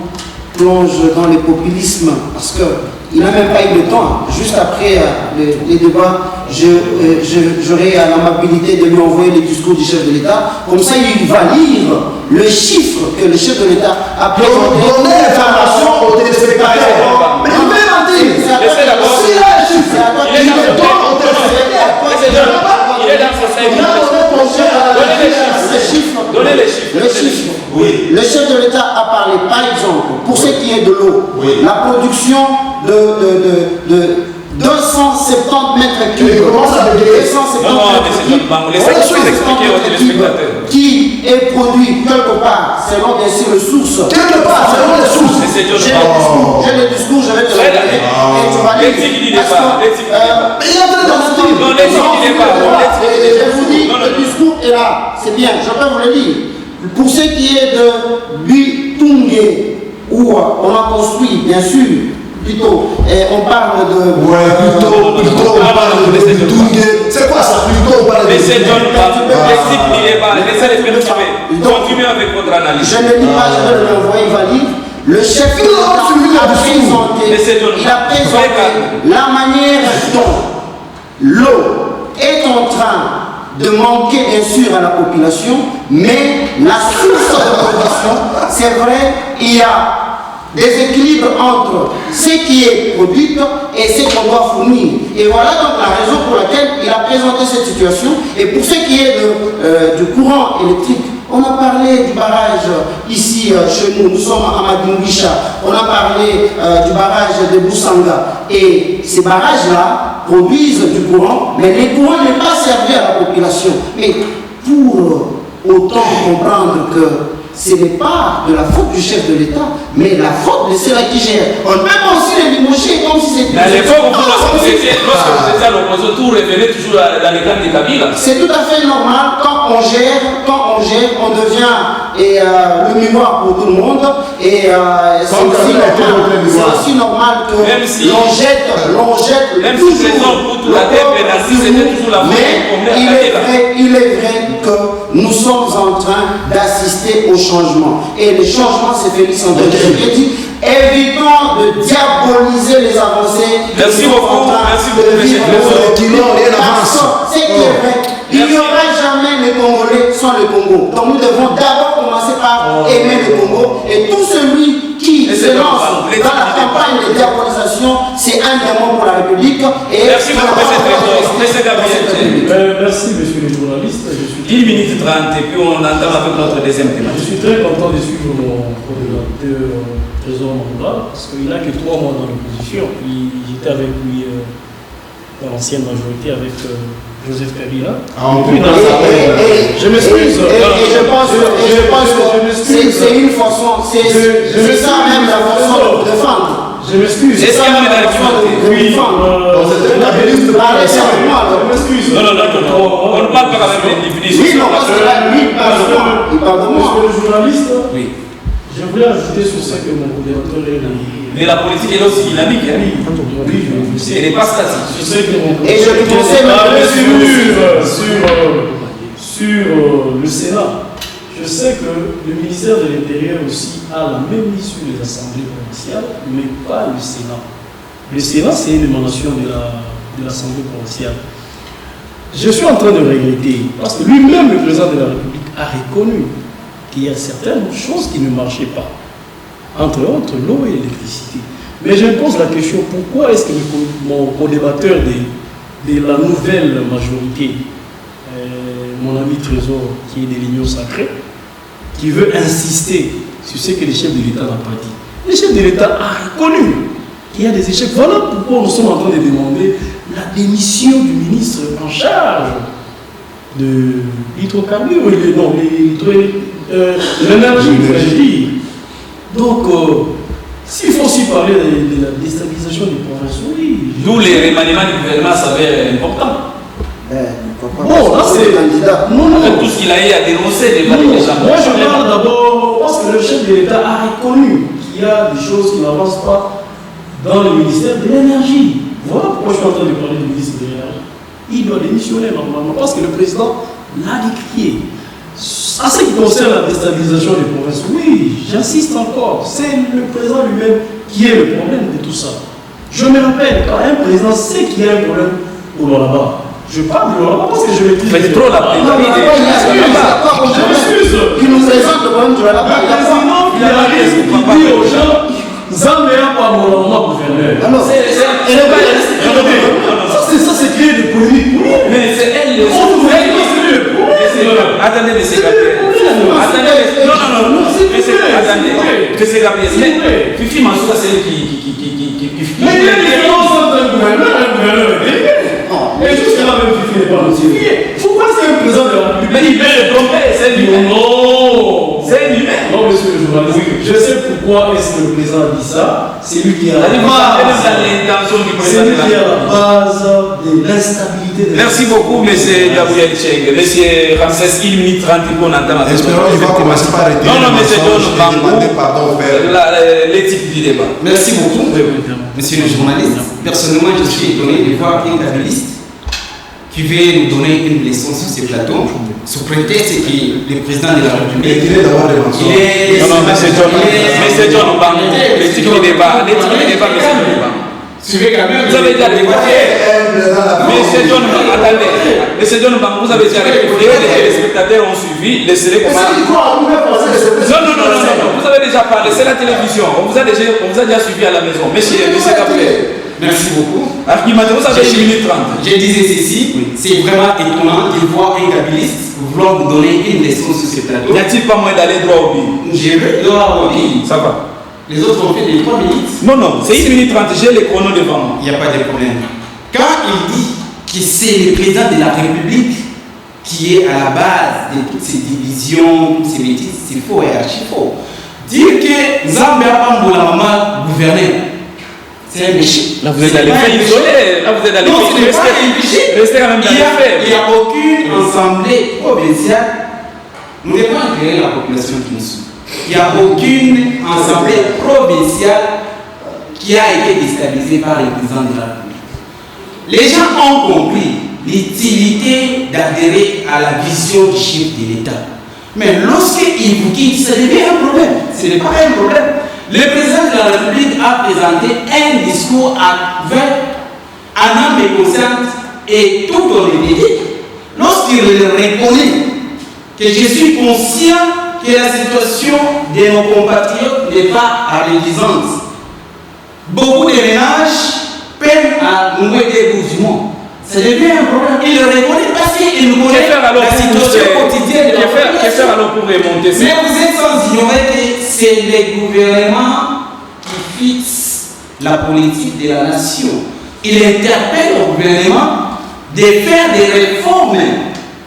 plonge dans le populisme parce qu'il n'a même pas eu le temps. Juste après les débats, j'aurai l'amabilité de lui envoyer le discours du chef de l'État. Comme ça, il va lire le chiffre que le chef de l'État a présenté. Donner l'information aux téléspectateurs. Mais il veut mentir. Laissez d'abord. S'il a un chiffre, il le donne aux téléspectateurs. Il est dans Donnez les chiffres. Les chiffres. Oui. Le chef de l'État a parlé, par exemple, pour ce qui est de l'eau, la production de 270 mètres cubes. Qui est produit quelque part, selon bien sûr les sources. Quelque part, selon les sources. J'ai le discours, je vais te le donner. Et tu vas lire. Je vous dis, le discours est là. C'est bien, je peux vous le dire. Pour ce qui est de Bitungé, où on a construit, bien sûr, plutôt, on parle de... Ouais, plutôt on parle de Bitungé. C'est quoi ça? Plutôt on parle de... Laissez les perturber. Continuez avec votre analyse. Je ne dis pas, je vais l'envoyer, il va lire. Le chef de l'État a présenté la manière dont l'eau est en train de manquer bien sûr à la population, mais la source de production, c'est vrai, il y a des équilibres entre ce qui est produit et ce qu'on doit fournir. Et voilà donc la raison pour laquelle il a présenté cette situation. Et pour ce qui est du courant électrique, on a parlé du barrage ici chez nous, nous sommes à Madinguisha, on a parlé du barrage de Boussanga. Et ces barrages-là produisent du courant, mais le courant n'est pas servi à la population. Mais pour autant comprendre que ce n'est pas de la faute du chef de l'État, mais la faute de ceux-là qui gèrent. On ne peut pas aussi les débaucher comme si c'était... Mais à l'époque, lorsque vous étiez à l'opposition, tout revenait toujours dans les cas de Kabila. C'est tout à fait normal. Quand on gère, on devient le miroir pour tout le monde. Et c'est aussi normal que l'on jette même si c'est pour tout la tête, c'était toujours la faute. Mais il est vrai que nous sommes en train d'assister au changement. Et les changements, c'est Félix Antoine dit, évitons de diaboliser les avancées. Merci beaucoup. Merci beaucoup. C'est qui est vrai. Il n'y aura jamais les Congolais sans le Congo. Donc nous devons d'abord commencer par aimer le Congo. Et tout celui qui se lance dans la campagne de diabolisation, c'est un démon pour la République. Et merci beaucoup, M. Gabriel. Merci, monsieur le journaliste. 10 minutes 30 et puis on entame avec notre deuxième thématique. Je suis très content de suivre mon coordinateur Trésor Mamba parce qu'il n'a que 3 mois dans l'opposition. J'étais avec lui dans l'ancienne majorité avec Joseph Kabila. Je m'excuse. Et je pense que c'est une façon, c'est ça même la façon de défendre. Je m'excuse. C'est ça même la façon de défendre. Je m'excuse. Non, on ne parle pas quand même d'individus. Oui, non, parce que là, lui, il parle de moi. Monsieur le journaliste, oui. Je voulais ajouter sur ça que mon coordinateur est là. Mais la politique est aussi dynamique. Oui, je sais. Elle n'est pas statique. Je sais que mon et je lui conseille sur le Sénat. Je sais que le ministère de l'Intérieur aussi a la même mise sur les assemblées provinciales, mais pas le Sénat. Le Sénat, c'est une émanation de l'Assemblée provinciale. Je suis en train de regretter, parce que lui-même, le président de la République, a reconnu qu'il y a certaines choses qui ne marchaient pas. Entre autres, l'eau et l'électricité. Mais je me pose la question, pourquoi est-ce que mon co-débatteur de la nouvelle majorité, mon ami Trésor, qui est de l'Union Sacrée, qui veut insister sur ce que le chef de l'État n'a pas dit. Le chef de l'État a reconnu qu'il y a des échecs. Voilà pourquoi nous sommes en train de demander la démission du ministre en charge de l'hydrocarbure, l'énergie, je dis. Donc, s'il faut aussi parler de la déstabilisation des provinces, oui. D'où les remaniements du gouvernement s'avèrent importants. Bon, là c'est le candidat. Non. Tout ce qu'il a eu à dénoncer, les gens. Moi je parle d'abord parce que le chef de l'État a reconnu qu'il y a des choses qui n'avancent pas dans le ministère de l'énergie. Voilà pourquoi je suis en train de parler du ministre de l'énergie. Il doit démissionner normalement parce que le président l'a décrié. En ce qui concerne la déstabilisation des provinces, oui, j'insiste encore, c'est le président lui-même qui est le problème de tout ça. Je me rappelle, quand un président sait qu'il y a un problème au Lualaba, je parle de Lualaba parce que je l'ai dit. Faites trop la peine. Je m'excuse. Qui nous présente le problème du Lualaba. Le président qui dit aux gens, Zambéa pas mon gouverneur. Ça c'est créer des polémiques. Mais c'est elle le attendez, M. Gabriel. Attendez, Gabriel. Fifi Mansoura, c'est elle qui. Mais il y a une différence entre un gouverneur et un gouverneur. Et jusqu'à là, même Fifi n'est pas notifié. Pourquoi c'est un président de la République? Mais il peut le tromper, c'est lui. Non. C'est lui. Non, monsieur le journaliste. Je sais pourquoi est-ce que le président a dit ça. C'est lui qui a la base. C'est lui qui a la base de l'instabilité. Merci beaucoup, M. Gabriel Cheng. M. Ramsès, 1 minute 30 pour entendre. Espérons qu'il va commencer par retirer. Non, M. John Bambou, l'éthique du débat. Merci beaucoup, monsieur le journaliste. Personnellement, je suis étonné de voir un kabyliste qui veut nous donner une leçon sur ces plateaux, sous prétexte que le président de la République. Il est d'avoir des mensonges. Non, M. John Bambou, l'éthique du débat, suivez quand même. Vous avez déjà répondu. M. John Bambou, attendez. M. John Bambou, vous avez déjà répondu. Les téléspectateurs ont suivi. Laissez-les commencer. Non. Vous avez déjà parlé. C'est la télévision. On vous a déjà suivi à la maison. Monsieur Gabriel. Merci beaucoup. Argumentez, vous avez 1 minute 30. Je disais ceci, c'est vraiment étonnant de voir un kabyliste vouloir nous donner une leçon sur ce plateau. N'y a-t-il pas moyen d'aller droit au but? J'ai vu droit au but. Ça va. Les autres ont fait des 3 minutes. Non, c'est 1 minute 30. J'ai les chronos devant moi. Il n'y a pas de problème. quand il dit que c'est le président de la République qui est à la base de toutes ces divisions, toutes ces bêtises, c'est faux et archi faux. Dire que Zambia Pambola Mama gouverner, c'est un péché. Là, vous êtes allé faire isolé. Là, vous êtes allé faire restez quand même dans les faits. Il n'y a aucune assemblée provinciale. Nous devons éclairer la population qui nous suit. Il n'y a aucune assemblée provinciale qui a été déstabilisée par le président de la République. Les gens ont compris l'utilité d'adhérer à la vision du chef de l'État. Mais lorsqu'il vous quitte, ce n'est pas un problème. Ce n'est pas un problème. Le président de la République a présenté un discours avec un âme consciente et tout honnêteté. Lorsqu'il reconnaît que je suis conscient que la situation de nos compatriotes n'est pas réalisante. Beaucoup de ménages peinent à nouer des bouts du monde. Ça devient un problème. Il le reconnaît parce qu'il nous connaît la situation quotidienne de la population. Que faire alors pour remonter ça? Mais vous êtes sans ignorer que c'est le gouvernement qui fixe la politique de la nation. Il interpelle le gouvernement de faire des réformes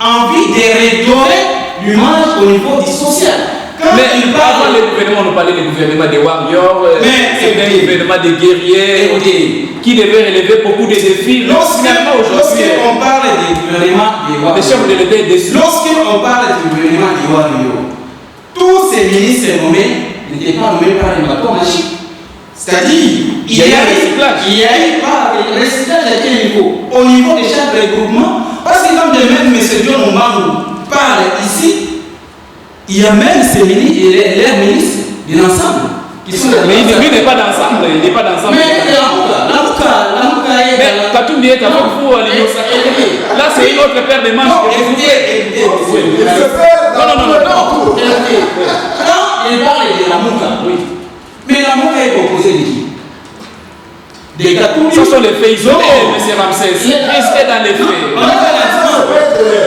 en vue de redorer l'image au niveau du social. Mais avant le gouvernement, on parlait du gouvernement des warriors, c'est un gouvernement des guerriers qui devait relever beaucoup de défis. Lorsqu'on parle du gouvernement des warriors, lorsqu'on parle du gouvernement des warriors, tous ces ministres nommés n'étaient pas nommés par les matons magiques. C'est-à-dire, il y a eu pas de recyclage à quel niveau? Au niveau de chaque regroupement, parce que comme de même M. John Ombangou parle ici, il y a même ces ministres et leurs ministres de l'ensemble qui sont mais lui n'est pas d'ensemble, il n'est pas d'ensemble. Mais la Mouka est. Mais Katumbi est avec vous à l'Union sacrée. Là, c'est une autre paire de manches. Écoutez. Non. Quand il parle de la Mouka, oui. Mais la Mouka est composée de qui? Des Katumbi. Ce sont les faits isolés, M. Ramsès. Restez dans les faits.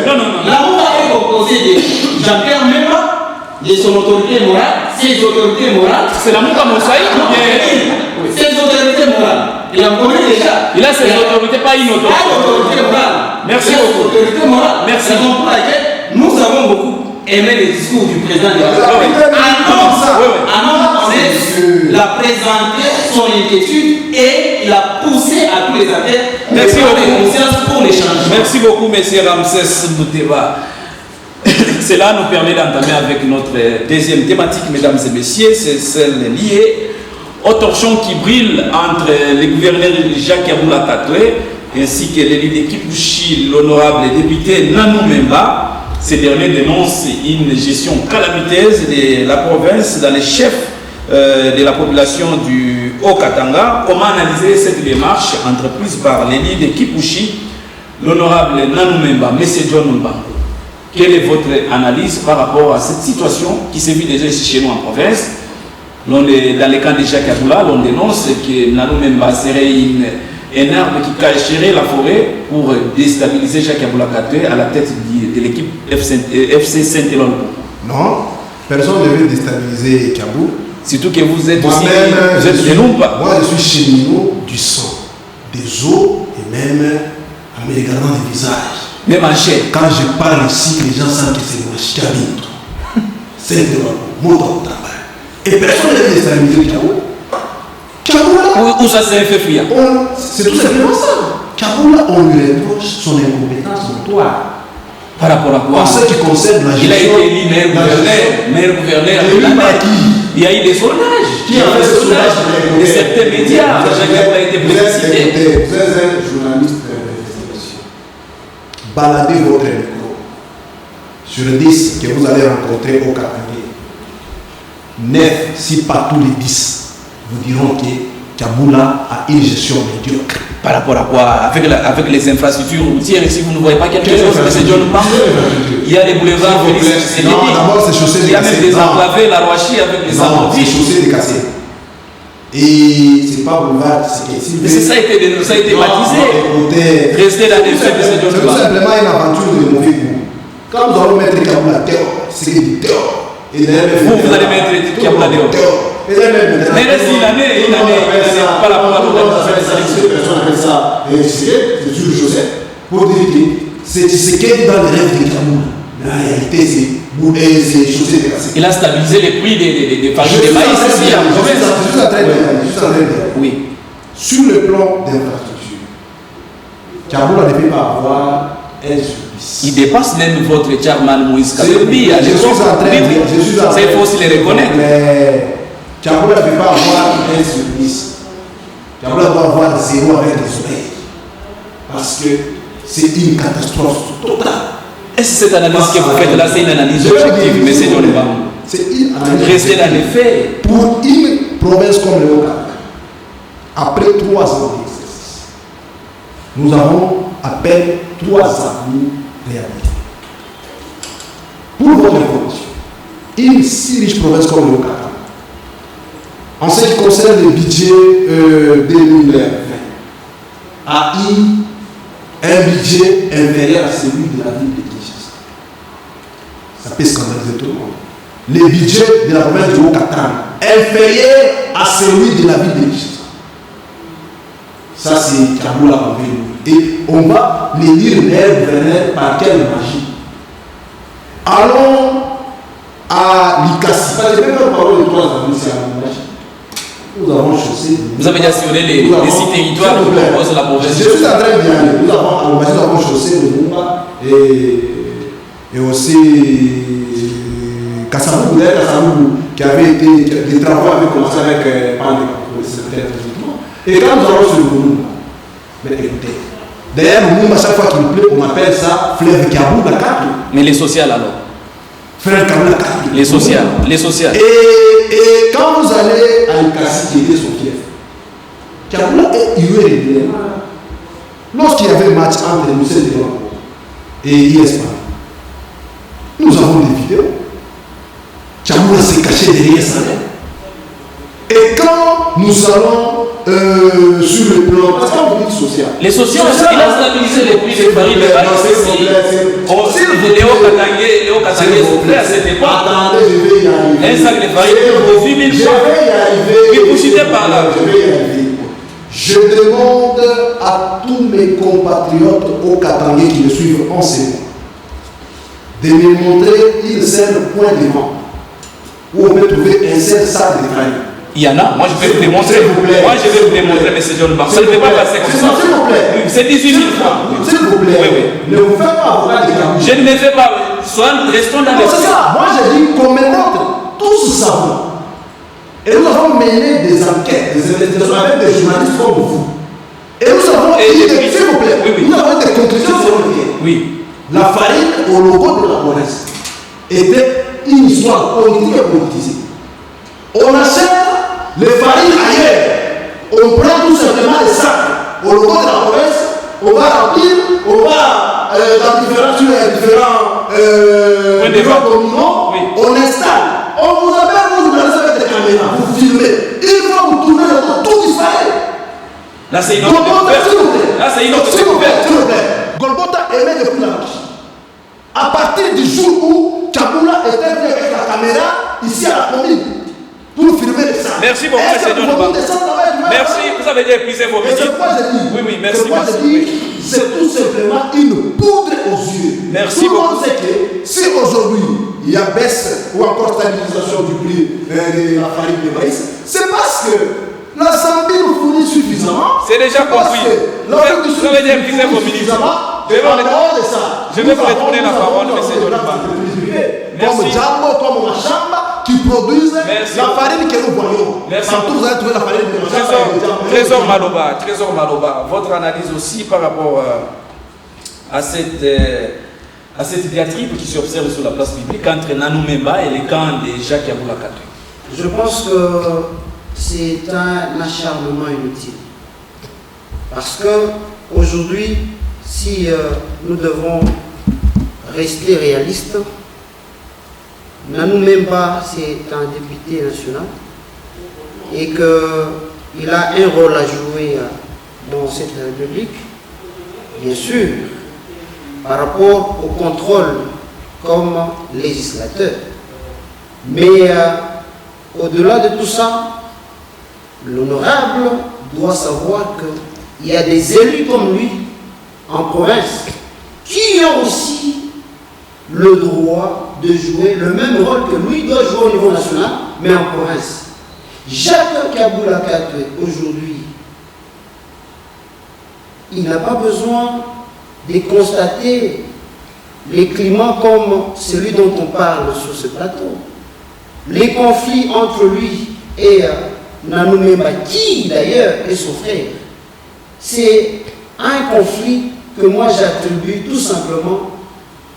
Non. La Mouka est composée de Jean-Pierre Memba, de son autorité morale, ses autorités morales. C'est la Mouka Moussaï ou bien ses autorités morales. Il en connaît déjà. Il a ses autorités, pas une autorité. Autorité morale. Merci beaucoup. Autorité morale. Merci. C'est pour laquelle nous avons beaucoup aimé le discours du président de la République. On l'a présenté son inquiétude et il a poussé à tous les acteurs de conscience pour les changements. Merci beaucoup, M. Ramsès Bouteba. Cela nous permet d'entamer avec notre deuxième thématique, mesdames et messieurs, c'est celle liée aux torchons qui brillent entre le gouverneur Jacques Aboula Katoué ainsi que l'élu de Kipouchi, l'honorable député Nanou Memba. Ces derniers dénoncent une gestion calamiteuse de la province dans les chefs de la population du Haut-Katanga. Comment analyser cette démarche entreprise par l'élu de Kipouchi, l'honorable Nanou Memba, M. John Ombangou? Quelle est votre analyse par rapport à cette situation qui se vit déjà ici chez nous en province? Dans les camps de Jacques Aboula, on dénonce que Nanou Memba serait un arbre qui cacherait la forêt pour déstabiliser Jacques Aboula Katoué à la tête de l'équipe FC Saint-Élon. Non, personne ne veut déstabiliser Kabou. Surtout que vous êtes aussi de Lumba. Moi, je suis cheminot du sang, des os et même en me regardant les visages. Même en chair. Quand je parle ici, les gens sentent que c'est mon Kabinto. C'est mon travail. Et personne ne veut déstabiliser Kabou. Où ça c'est un fait fuyant? C'est tout simplement ça. Kaboula, on lui reproche son incompétence notoire. Par rapport à quoi? En ce qui concerne la gestion. Il a été élu maire gouverneur. Il y a eu des sondages. Qui a fait ce sondage? De certains médias. Jacques a été publicité. Vous êtes un journaliste d'investigation. Baladez votre micro sur 10 que vous allez rencontrer au Katanga. 9, si pas tous les 10. Vous diront que Kaboula a une gestion médiocre. Par rapport à quoi? Avec les infrastructures routières, si vous ne voyez pas quelque chose, M. John Ombangou, il y a des boulevards. Non, d'abord c'est chaussée il y a même des enclavés, la Roachie avec des arbres. C'est chaussée décassée. Et c'est pas boulevard, c'est que mais ça a été baptisé. Restez là dessus, M. John C'est tout simplement une aventure de mauvais goût. Quand nous allons mettre Kaboula dehors, c'est du dehors. Vous allez mettre Kaboula dehors. Et là, même, mais reste une année, c'est pas la première organisation des élections. Personne appelle ça c'est toujours Joseph, pour dire que c'est ce qui est dans les rêves de Cameroun. La réalité, c'est Joseph de Cassé. Il a stabilisé les prix des farines de maïs ici. Je suis en train de dire. Oui. Sur le plan d'infrastructure, Cameroun ne peut pas avoir un service. Il dépasse même votre chairman Moïse Katumbi. Je suis en train de dire. C'est il faut aussi les reconnaître. Mais Cameroun ne peut pas avoir un service. Cameroun doit avoir zéro avec les oreilles. Parce que c'est une catastrophe totale. Est-ce que cette analyse que vous faites là, c'est une analyse objective, mais c'est dans les bancs? C'est une analyse. Restez dans les faits. Pour une province comme le Haut-Katanga, après 3 ans d'exercice, nous avons à peine 3 années réalisées. Pour votre information, une si riche province comme le Haut-Katanga, en ce qui concerne le budget 2020, a eu un budget inférieur à celui de la ville de Kinshasa. Ça peut scandaliser tout le monde. Le budget de la province du Haut-Katanga inférieur à celui de la ville de Kinshasa. Ça, c'est Kaboula qu'on veut. Et on va les lire les gouverneurs par quelle magie. Allons à l'Ikassi. Parce que même parole de 3 ans, c'est à la magie. Nous avons chaussé. Vous avez déjà sillonné les 6 territoires qui composent la province. Je suis en train de dire, nous avons chaussé le Mumba et aussi Kassamougou, qui avait été, les travaux avaient commencé avec Pandé, et quand nous allons sur le Mumba, mais écoutez, d'ailleurs le Mumba, chaque fois qu'il pleut, on appelle ça fleuve Kabou la carte. Mais les sociales alors? Frère Kabou la carte. Les sociales. Et quand vous allez à l'Ikassi qui était son fief, Kaboula est hué régulièrement. Lorsqu'il y avait match entre Moussel et ISPA, nous avons des vidéos. Kaboula s'est caché derrière sa main. Et quand nous allons sur le plan, parce qu'on dit social. Les sociaux, il a stabilisé les prix des farines de maïs. Léo Katangé soufflait à cette époque. Attendez, je vais y arriver. Un sac de farine pour 8 000 francs. Je vais y arriver. Vous chutez par là. Je vais y arriver. Je demande à tous mes compatriotes au Katangé qui me suivent en ce moment de me montrer une seule point de vente où on peut trouver un seul sac de farine. Il y en a, moi je vais vous démontrer. Moi je vais vous démontrer, M. John Bar. Ça ne peut pas passer comme ça. S'il vous plaît. C'est 18 000 francs. S'il vous plaît. Oui. Ne vous faites pas avocat de Cameroun. Je ne me fais pas. Restons dans les. C'est ça. Moi je dis qu'on me montre. Tous savons. Et nous avons mené des enquêtes, des investigations avec des journalistes comme vous. Et nous avons s'il vous plaît, nous avons des conclusions sur lesquelles. Oui. La farine au logo de la province était une histoire politique et politisée. On achète les farines ailleurs. On prend tout simplement les sacs au logo de la province. On va remplir, on va dans différents communaux, on installe. On vous appelle, vous journalistes avec des caméras, vous filmez. Une fois vous tournez le dos, tout disparaît. Là c'est une autre découverte. Là c'est une autre découverte. S'il vous plaît. Golgotha émet depuis la marche. À partir du jour où Kaboula était venu avec la caméra ici à la commune pour filmer les sacs. Merci beaucoup, M. John Bar. Merci, vous avez déjà épuisé vos métiers. Oui, merci. C'est tout simplement une poudre aux yeux. Merci beaucoup. Tout le monde sait que si aujourd'hui il y a baisse ou encore stabilisation du prix de la farine de maïs, c'est parce que la Zambie nous fournit suffisamment. C'est déjà compris. Vous avez déjà épuisé vos ministres. Je vais vous retourner la parole, M. John Bar. Comme Django, comme Machamba, qui produisent la farine que nous voyons. Tantôt vous allez trouver la farine de Machamba. Trésor Maloba, votre analyse aussi par rapport à cette diatribe qui s'observe sur la place publique entre Nanou Memba et les camps de Jacques Yaboula Kato. Je pense que c'est un acharnement inutile. Parce que aujourd'hui, si nous devons rester réalistes, Nanou Memba, c'est un député national et qu'il a un rôle à jouer dans cette République, bien sûr, par rapport au contrôle comme législateur. Mais au-delà de tout ça, l'honorable doit savoir qu'il y a des élus comme lui en province qui ont aussi le droit de jouer le même rôle que lui doit jouer au niveau national, mais en province. Jacques Kaboula Katoué, aujourd'hui, il n'a pas besoin de constater les climats comme celui dont on parle sur ce plateau. Les conflits entre lui et Nanoumemba, qui d'ailleurs est son frère, c'est un conflit que moi j'attribue tout simplement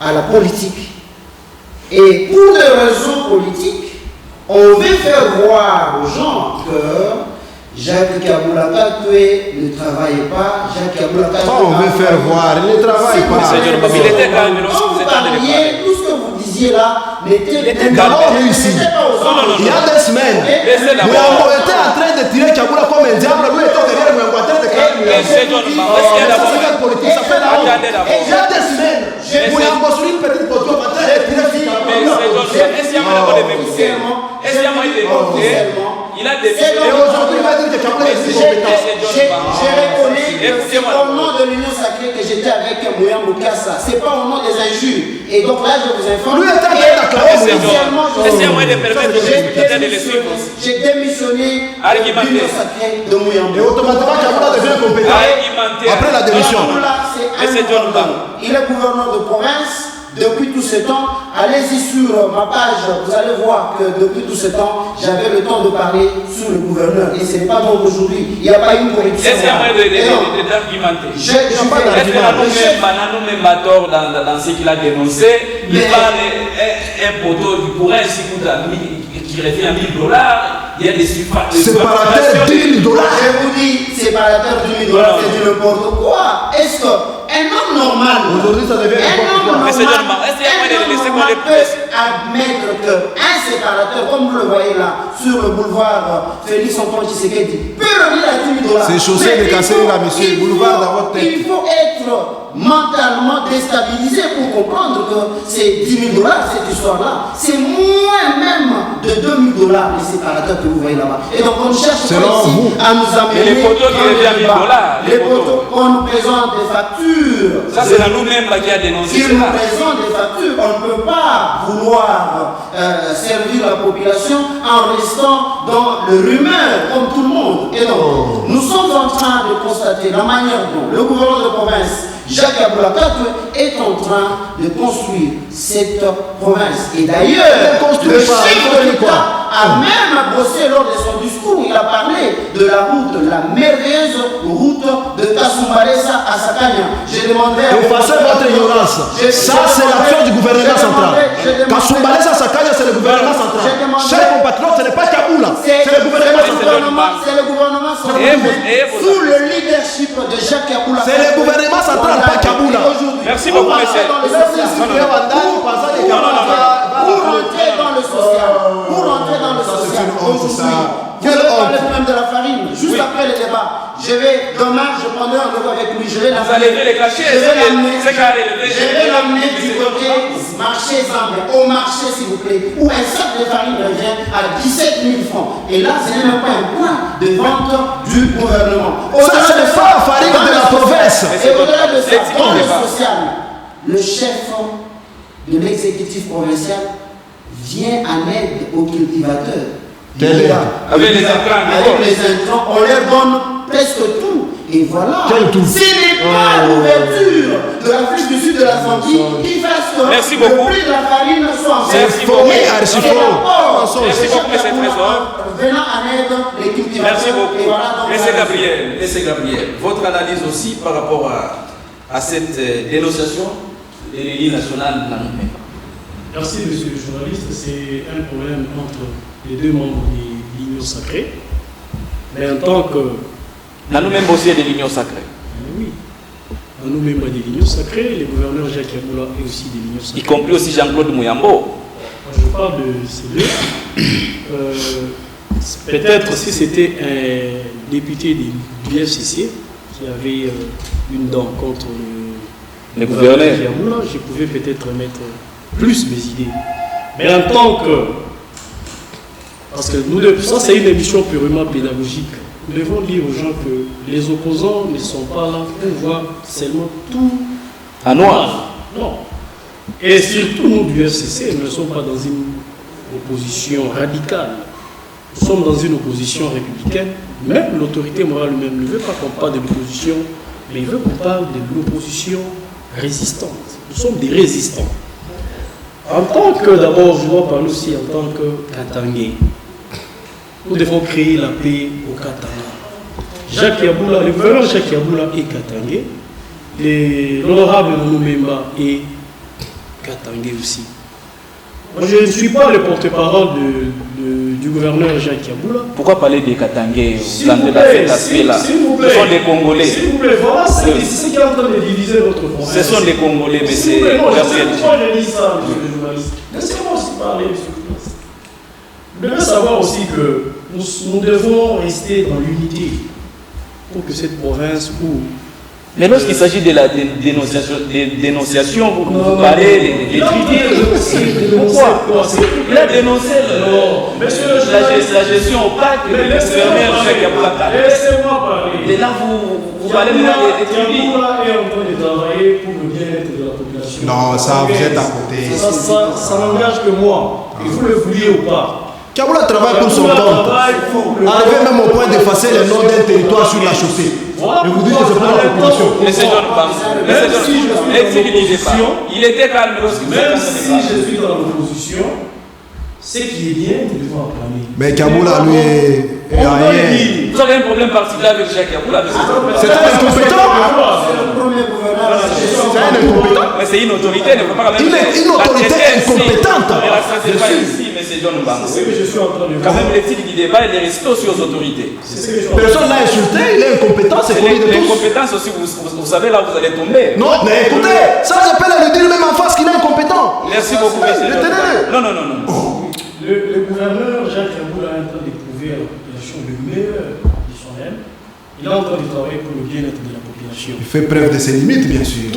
à la politique. Et pour des raisons politiques, on veut faire voir aux gens que Jacques Kaboula Katoué ne travaille pas. Jacques Kaboula Katoué. On veut faire voir, il ne travaille pas. Quand vous parliez, tout ce que vous disiez là n'était pas réussi. Il y a 2 semaines, Mouambo était en train de tirer Kaboula comme un diable. Lui était derrière Mouambo en train de créer Mouambo. C'est politique, ça fait la honte. Il y a 2 semaines, Mouambo sur une petite photo en train de tirer il a des et aujourd'hui, il va dire que Kaboula est j'ai reconnu que c'est au nom de l'Union Sacrée que j'étais avec Mouyambo Kassa. C'est pas au nom des injures. Et donc là, je vous informe. Lui était j'ai démissionné de l'Union Sacrée de Mouyambo. Et automatiquement, Kaboula devient compétent après la démission. Il est gouverneur de province. Depuis tout ce temps, allez-y sur ma page, vous allez voir que depuis tout ce temps, j'avais le temps de parler sur le gouverneur. Et ce n'est pas donc aujourd'hui. Il n'y a pas une corruption. Est-ce qu'il y a moyen d'argumenter? Est-ce que Nanoumemba tort dans ce qu'il a dénoncé? Il parle un poteau qui pourrait ainsi qui revient à $1000. Il y a des séparateur $10 000. Je vous dis, séparateur $10 000, c'est du n'importe quoi. Est-ce qu'un homme normal, aujourd'hui ça devient peut admettre qu'un séparateur, comme vous le voyez là, sur le boulevard Félix Antoine Tshisekedi, peut revenir à $10 000? C'est chaussé de casser là, monsieur, boulevard dans votre tête. Il faut être mentalement déstabilisé pour comprendre que c'est $10 000 cette histoire-là. C'est moins même de $2 000 les séparateurs que vous voyez là-bas. Et donc on cherche ici à nous amener les photos qui reviennent $1000. Les photos, on nous présente des factures. Ça c'est nous-mêmes qui a dénoncé ça. Ils nous présentent des factures. On ne peut pas vouloir servir la population en restant dans le rumeur comme tout le monde. Et donc, nous sommes en train de constater la manière dont le gouvernement de province Jacques Kaboula Katoué est en train de construire cette province. Et d'ailleurs, le chef de l'État a même brossé lors de son discours, il a parlé de la route, la merveilleuse route de Kasumbalesa à Sakanya. J'ai demandé à effacez votre ignorance. Ça, c'est l'action du gouvernement central. Kasumbalesa à Sakanya, c'est le gouvernement central. Chers compatriotes, ce n'est pas Kaboula. C'est le gouvernement central. C'est le gouvernement central. Sous le leadership de Jacques Kaboula. C'est le gouvernement central, pas Kaboula. Merci beaucoup, monsieur. Pour rentrer dans le social. Pour rentrer dans le social. Vous allez parler même de la farine. Juste après le débat. Je vais, demain, je prendrai un rendez-vous avec lui. Je vais l'amener du côté marché Zambia. Au marché, s'il vous plaît. Où un sac de farine revient à 17 000 francs. Et là, ce n'est même pas un point de vente du gouvernement. Ça, ce n'est pas la farine de la province. Et au-delà de ça, dans le social, le chef de l'exécutif provincial vient en aide aux cultivateurs. Avec les intrants, on leur donne presque tout. Et voilà, ce n'est pas l'ouverture de l'Afrique du Sud de la Zambie qui fasse que le prix de la farine soit en baisse. Merci beaucoup, Merci beaucoup, M. Trésor. Venant en aide les cultivateurs. Merci beaucoup. Monsieur Gabriel, votre analyse aussi par rapport à cette dénonciation de l'élite nationale Nanoumemba. Merci, monsieur le journaliste. C'est un problème entre les deux membres de l'Union sacrée. Mais en tant que... Nanoumemba aussi est de l'Union sacrée. Oui. Nanoumemba de l'Union sacrée, le gouverneur Jacques Kaboula est aussi de l'Union sacrée. Y compris aussi Jean-Claude Mouyambo. Moi, je parle de ces deux. Peut-être si c'était un député du FCC qui avait une dent contre le gouverneur Kaboula, je pouvais peut-être mettre plus mes idées. Mais en tant que Parce que ça, c'est une émission purement pédagogique. Nous devons dire aux gens que les opposants ne sont pas là pour voir seulement tout à noir. Non. Et surtout, nous du FCC, nous ne sommes pas dans une opposition radicale. Nous sommes dans une opposition républicaine. Même l'autorité morale même ne veut pas qu'on parle de l'opposition, mais il veut qu'on parle de l'opposition résistante. Nous sommes des résistants. En tant que, d'abord, je dois parler aussi en tant que Katangais. Nous devons créer la paix au Katanga. Jacques Yaboula, le gouverneur Jacques Yaboula est Katangais. L'honorable Noumemba est Katangais aussi. Moi, je ne suis pas le porte-parole du gouverneur Jacques Yaboula. Pourquoi parler des Katangais? Vous avez cet aspect-là. Ce sont des Congolais. S'il vous plaît, voilà, c'est ce qui est en train de diviser notre province. Ce sont des Congolais, mais c'est... Non, je sais pourquoi je dis ça, monsieur le journaliste. Laissez-moi aussi parler, monsieur le journaliste. Vous devez savoir aussi que nous devons rester dans l'unité pour que cette province où... Mais lorsqu'il s'agit de la dénonciation, vous parlez des critiques. Pourquoi? Il a dénoncé la gestion opaque de l'expérience Jacques Yaboula. Laissez-moi parler. Et là, vous parlez maintenant des critiques. Yaboula est en train de travailler pour le bien-être de la population. Non, ça, vous êtes à côté. Ça n'engage que moi. Que vous le vouliez ou pas. Yaboula travaille pour son compte. Arrivé même au point d'effacer les noms d'un territoire sur la chaussée. Et vous dites que c'est pour la population. Monsieur John Bam, il était calme lorsqu'il même si je suis dans l'opposition, ce qui est bien, nous devons apprendre. Mais Yaboula, lui, est rien. Vous avez un problème particulier avec Jacques Yaboula. C'est un incompétent. C'est un incompétent. Mais c'est une autorité, ne peut pas quand même. Une autorité incompétente. C'est pas ici, monsieur John Bam. C'est ce que je suis en train de quand même, l'éthique du débat, il est resté aussi aux autorités. Personne l'a insulté, il est incompétent, c'est connu de tous. L'incompétence aussi, vous savez, là, vous allez tomber. Non, mais écoutez, ça, je peux le dire même en face qu'il est incompétent. Merci beaucoup, monsieur. Non. Le gouverneur Jacques Yaboula est en train d'éprouver à la population le meilleur de son aile. Il est en train de travailler pour le bien-être de la population. Il fait preuve de ses limites, bien sûr.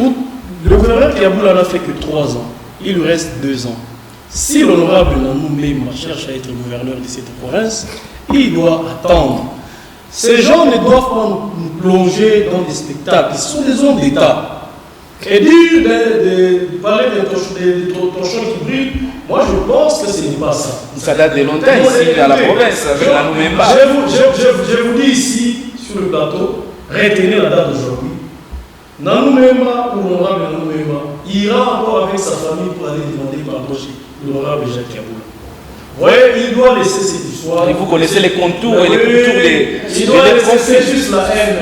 Le gouverneur Yaboula n'a fait que 3 ans. Il lui reste 2 ans. Si l'honorable Nanou Mema cherche à être gouverneur de cette province, il doit attendre. Ces gens ne doivent pas nous plonger dans des spectacles. Ce sont des hommes d'État. Et dire de parler des torchons qui brillent, moi je pense que ce n'est pas ça. Ça date de longtemps ici, à la province, avec la Noumemba. Je vous dis ici, sur le plateau, retenez la date d'aujourd'hui. Nanou Mema ou l'honorable Nanou Mema ira encore avec sa famille pour aller demander pardon chez l'honorable Jacques Yaboula. Vous voyez, il doit laisser cette histoire. Et vous connaissez les contours et les contours il doit laisser, c'est juste la haine.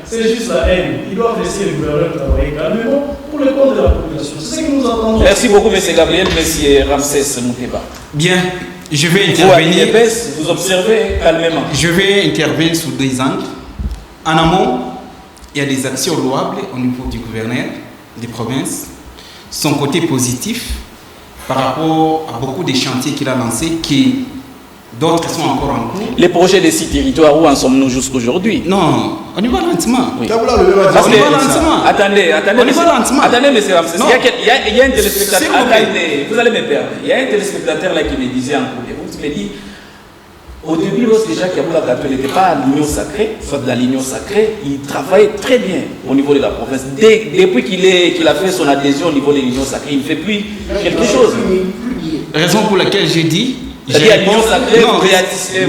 C'est juste la haine. Ils doivent laisser le gouverneur travailler calmement pour le compte de la population. C'est ce que nous attendons. Merci beaucoup, M. Gabriel, M. Ramsès Mouteba. Bien, je vais intervenir. Vous observez calmement. Je vais intervenir sous 2 angles. En amont, il y a des actions louables au niveau du gouverneur des provinces. Son côté positif par rapport à beaucoup de chantiers qu'il a lancés qui d'autres sont encore en cours. Les projets de 6 territoires, où en sommes-nous jusqu'aujourd'hui? Non, on y va lentement. Oui. On y va lentement. Attendez, on y va lentement. Attendez, monsieur Ramsès. Il y a un téléspectateur. Attendez, vous allez me perdre. Il y a un téléspectateur là qui me disait en cours de route, il me dit, au début, lorsque Jacques Yaboula n'était pas à l'Union sacrée, soit de la l'Union sacrée, il travaillait très bien au niveau de la province. Depuis qu'il a fait son adhésion au niveau de l'Union sacrée, il ne fait plus quelque chose. Raison pour laquelle j'ai dit...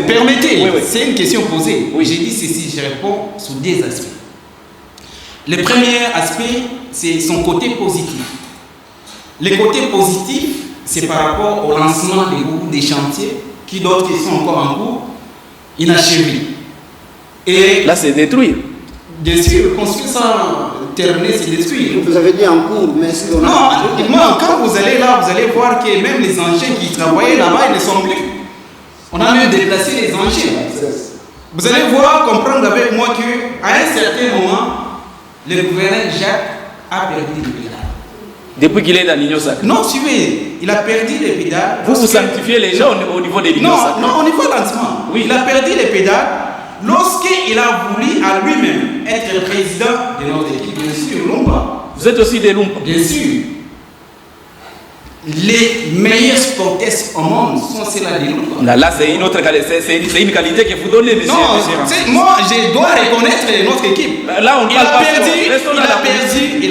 Permettez, c'est une question posée. Oui. J'ai dit ceci, je réponds sur 2 aspects. Le premier aspect, c'est son côté positif. Le côté positif, c'est par rapport au lancement de beaucoup de chantiers qui d'autres qui sont encore en cours, inachevés. Et là, c'est détruire. Bien sûr, construire sans terminer, c'est détruire. Vous avez dit en cours, mais si on a... Non, moi, quand vous allez là, vous allez voir que même les engins qui travaillaient là-bas, ils ne sont plus. On a même déplacé les engins. Vous allez voir, comprendre avec moi qu'à un certain moment, le gouverneur Jacques a perdu les pédales. Depuis qu'il est dans l'Union sacrée? Non, suivez, il a perdu les pédales. Vous sanctifiez les gens au niveau de l'Union sacrée? Non, on y va lentement. Oui, il a perdu les pédales lorsqu'il a voulu à lui-même être président de notre équipe, bien sûr, Lumba. Vous êtes aussi des Lumba? Bien sûr. les meilleurs sportifs au monde sont ceux-là de nous. Là, c'est une autre qualité, c'est une qualité que vous donnez, monsieur. Non, moi, je dois reconnaître notre équipe. Là, on il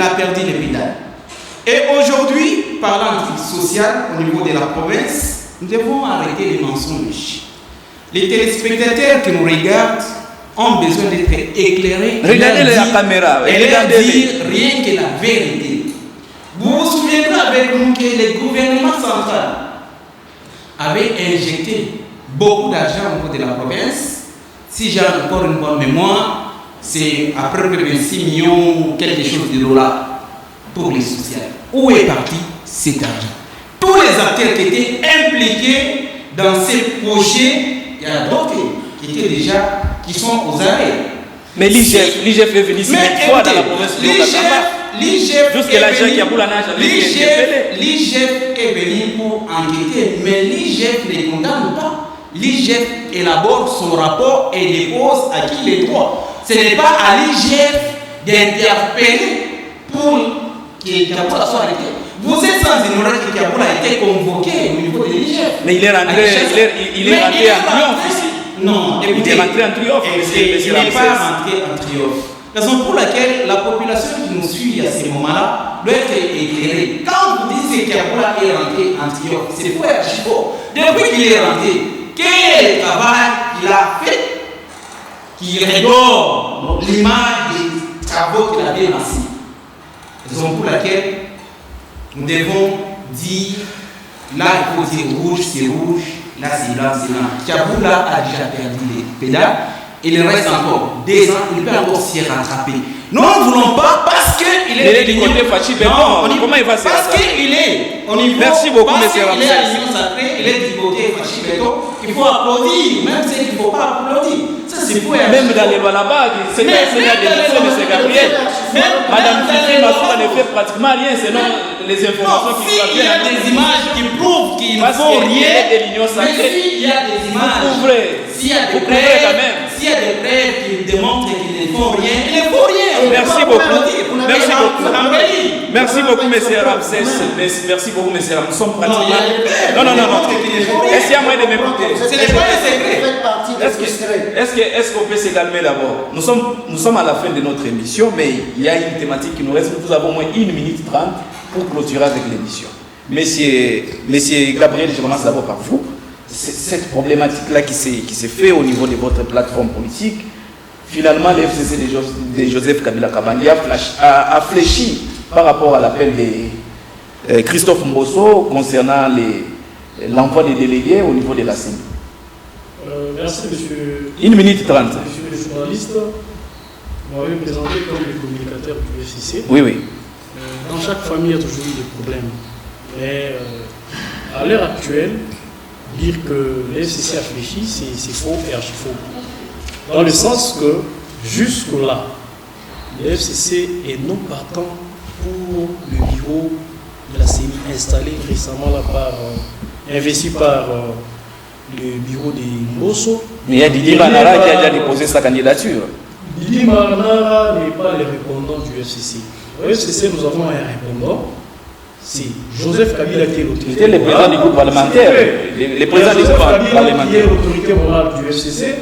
a perdu les médailles. Et aujourd'hui, parlant du social au niveau de la province, nous devons arrêter les mensonges. Les téléspectateurs qui nous regardent ont besoin d'être éclairés. Regardez la caméra. Et leur dire rien que la vérité. Vous vous souviendrez avec nous que le gouvernement central avait injecté beaucoup d'argent au niveau de la province. Si j'ai encore une bonne mémoire, c'est à peu près 26 millions, quelque chose de dollars pour les sociales. Où est parti cet argent? Tous les acteurs qui étaient impliqués dans ces projets, il y a d'autres qui sont aux arrêts. Mais l'IGF est venu une fois dans la province de l'IGF est venu pour enquêter, mais l'IGF ne condamne pas. L'IGF élabore son rapport et dépose à qui les droits. Ce n'est pas à l'IGF d'interpeller pour que Kiaboula soit arrêté. Vous êtes sans ignorer que Kiaboula a été convoqué au niveau de l'IGF. Mais il est rentré en triomphe ici. Non, il est rentré en triomphe. Il n'est pas rentré en triomphe. Raison pour laquelle la population qui nous suit à ce moment-là doit être éclairée. Quand vous dites que Kiaboula est rentré en triomphe, c'est faux et archi-faux. Depuis qu'il est rentré, quel travail il a fait qui redore l'image des travaux qu'il avait lancés? Raison pour laquelle nous devons dire, là il faut dire rouge, c'est rouge, là c'est blanc, c'est blanc. Kiaboula a déjà perdu les pédales. Il reste encore 2 ans, il peut encore s'y rattraper. Nous ne voulons pas parce qu'il est du côté Fachi Béton. Comment il va se Parce qu'il est au niveau. Merci beaucoup, monsieur Ramsès. Il est à l'Union sacrée, il est du côté Fachi Béton. Il faut applaudir, même s'il ne faut pas applaudir. Ça, c'est pour même dans les balabas, c'est la démission de M. Gabriel. Madame Fidji Massoura ne fait pratiquement rien selon les informations qui nous viennent. Il y a des images qui prouvent qu'il ne faut rien. Il y a des images. S'il y a des preuves qui démontrent qu'ils ne font rien, ils ne font rien. Merci beaucoup. Merci beaucoup, monsieur Ramsès. Merci beaucoup, monsieur Ramsès. Nous sommes pratiquement. Non. Est-ce qu'il y a moyen de m'écouter? Ce n'est pas un secret. Est-ce qu'on peut se calmer d'abord? Nous sommes à la fin de notre émission, mais il y a une thématique qui nous reste. Nous avons au moins 1 minute 30 pour clôturer avec l'émission. Monsieur Gabriel, je commence d'abord par vous. Cette problématique-là qui s'est fait au niveau de votre plateforme politique, finalement, l'FCC de Joseph Kabila Kabange a fléchi par rapport à l'appel de Christophe Mbosso concernant l'envoi des délégués au niveau de la CENI. Merci, monsieur. 1 minute 30. Monsieur le journaliste, vous m'avez présenté comme le communicateur du FCC. Oui. Dans chaque famille, il y a toujours eu des problèmes. Mais à l'heure actuelle, dire que le FCC a fléchi, c'est faux et archi-faux. Dans le sens que, jusque-là, le FCC est non partant pour le bureau de la CENI installé récemment là investi par le bureau de Mbosso. Mais il y a Didi Manara qui a déjà déposé sa candidature. Didi Manara n'est pas le répondant du FCC. Au FCC, nous avons un répondant. C'est Joseph Kabila qui est l'autorité. C'était le président du groupe parlementaire. Le président du groupe parlementaire. Qui est l'autorité morale du FCC.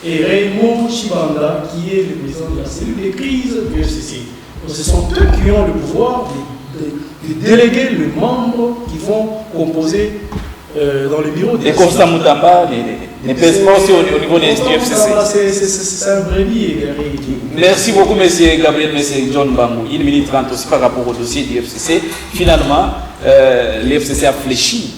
Et Raymond Chibanda qui est le président de la cellule de crise du FCC. Donc ce sont eux qui ont le pouvoir de déléguer les membres qui vont composer dans le bureau. Et Constant Moutamba ne pèse pas aussi au niveau des FCC. C'est un brebis égaré. Merci beaucoup, M. Gabriel, M. John Bambou. 1 minute 30 aussi par rapport au dossier du FCC. Finalement, le FCC a fléchi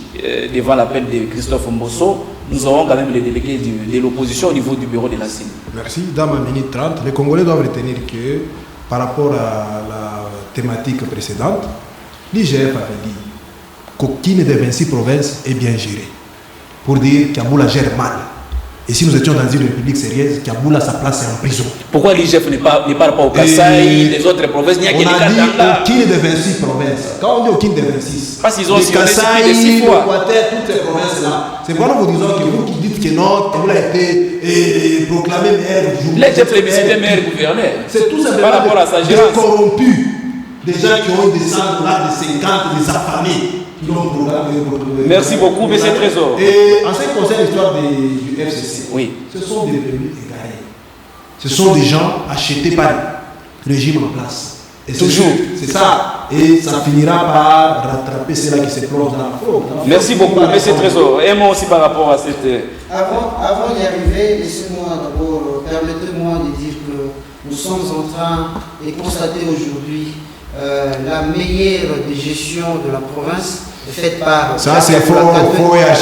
devant l'appel de Christophe Mbosso. Nous aurons quand même les délégués de l'opposition au niveau du bureau de la CENI. Merci. Dans ma minute 30, les Congolais doivent retenir que par rapport à la thématique précédente, l'IGF avait dit qu'aucune des 26 provinces est bien gérée. Pour dire qu'Aboula gère mal. Et si nous étions dans une république sérieuse, Kiaboula, sa place est en prison. Pourquoi l'IGF ne parle pas au Kasaï, les autres provinces? Il n'y a on a dit aucune des 26 provinces. Quand on dit aucune des 26, parce qu'ils ont le Kasaï, l'Équateur, toutes ces provinces-là. C'est pourquoi nous vous disons que vous qui dites que non, Kiaboula a été proclamé maire. Il a été plébiscité maire gouverneur. C'est tout simplement par rapport à sa gérance. Corrompu. des gens qui ont des centres là de 50, des affamés qui l'ont programmé. Merci beaucoup, M. Trésor. Et en ce qui concerne l'histoire du FCC, oui. Ce sont des revenus égarés. Ce sont des gens achetés par le régime en place. Et toujours, c'est ça. Et ça finira par rattraper ceux-là qui se plongent dans la faute. Merci beaucoup, M. Trésor. Et moi aussi par rapport à cette... Avant d'y arriver, laissez-moi d'abord, permettez-moi de dire que nous sommes en train de constater aujourd'hui la meilleure des gestions de la province faite par ça, c'est faux,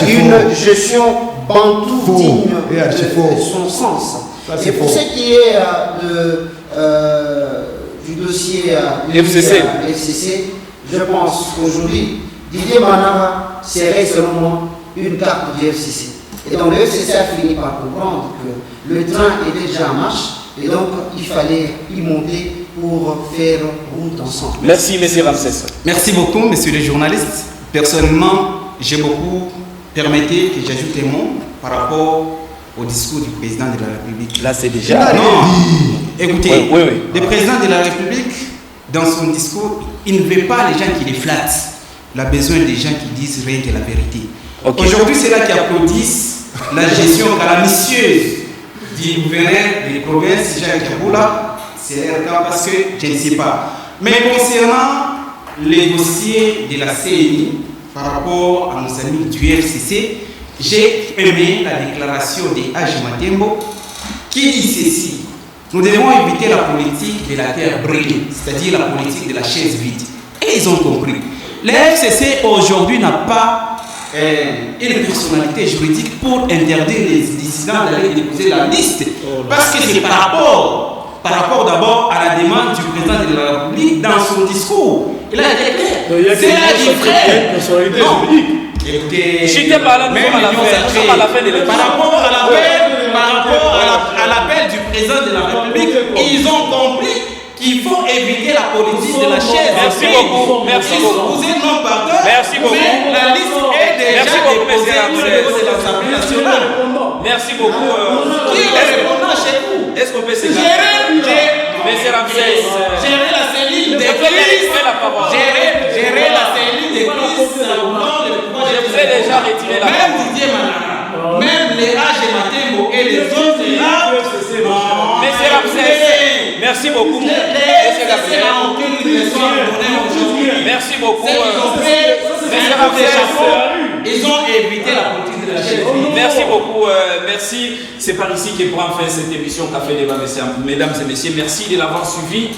une gestion bantou digne de son sens. Et pour ce qui est du dossier FCC, je pense qu'aujourd'hui, Didier Manara serait selon moi une carte du FCC. Et donc le FCC a fini par comprendre que le train était déjà en marche et donc il fallait y monter pour faire route ensemble. Merci, M. Ramsès. Merci beaucoup, messieurs les journalistes. Personnellement, j'ai beaucoup permis que j'ajoute un mot par rapport au discours du président de la République. Là, c'est déjà... Non, écoutez, le président de la République, dans son discours, il ne veut pas les gens qui les flattent. Il a besoin des gens qui disent rien que la vérité. Okay. Aujourd'hui, c'est là qui applaudissent la gestion calamiteuse du gouverneur des provinces, Jacques Kaboula. C'est leur cas parce que je ne sais pas. Mais concernant les dossiers de la CNI par rapport à nos amis du FCC, j'ai aimé la déclaration de H. Matembo qui dit ceci: nous devons éviter la politique de la terre brûlée, c'est-à-dire la politique de la chaise vide. Et ils ont compris. Le FCC aujourd'hui n'a pas une personnalité juridique pour interdire les dissidents d'aller déposer la liste. Parce que c'est par rapport d'abord à la demande du président de la République dans son discours. Il a été clair. C'est là qu'il fait. J'étais pas là, nous sommes à la fin de l'émission. Par rapport à l'appel du président de la République, ils ont compris qu'il faut éviter la politique de la chaise. Merci beaucoup. Merci beaucoup. Vous êtes non pardon. Merci beaucoup. Mais la liste est déjà déposée au niveau de l'Assemblée nationale. Merci beaucoup. Qui est le répondant chez vous? Est-ce qu'on peut se Monsieur Ramsès, gérer la cellule des crises. Gérer la cellule des crises. Je vous ai déjà retiré la même Didier Manara, même les H. Matembo et les autres là. Monsieur Ramsès, merci beaucoup. Merci beaucoup. Ils ont évité la politique de la chaise. Merci beaucoup. Merci. C'est par ici que prend fin cette émission Café Débat, mesdames et messieurs. Merci de l'avoir suivi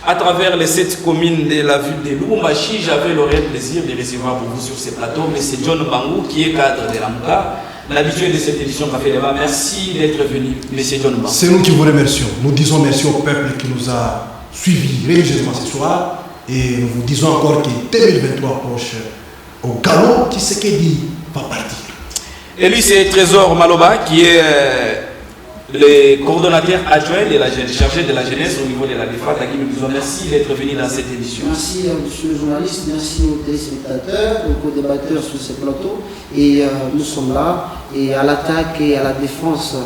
à travers les 7 communes de la ville de Lubumbashi. J'avais le réel plaisir de recevoir pour vous sur ce plateau M. John Bangou, qui est cadre de l'AMCA, l'habitué de cette édition Café Débat. Merci d'être venu, M. John Bangou. C'est nous qui vous remercions. Nous disons merci au peuple qui nous a suivis religieusement ce soir. Et nous vous disons encore que 2023 approche au galop. Tshisekedi va partir. Et lui, c'est Trésor Maloba, qui est le coordonnateur adjoint de la chargé de la jeunesse au niveau de la défense. À qui nous disons merci d'être venu dans cette édition. Merci monsieur le journaliste, merci aux téléspectateurs, aux co-débatteurs sur ce plateau. Et nous sommes là, et à l'attaque et à la défense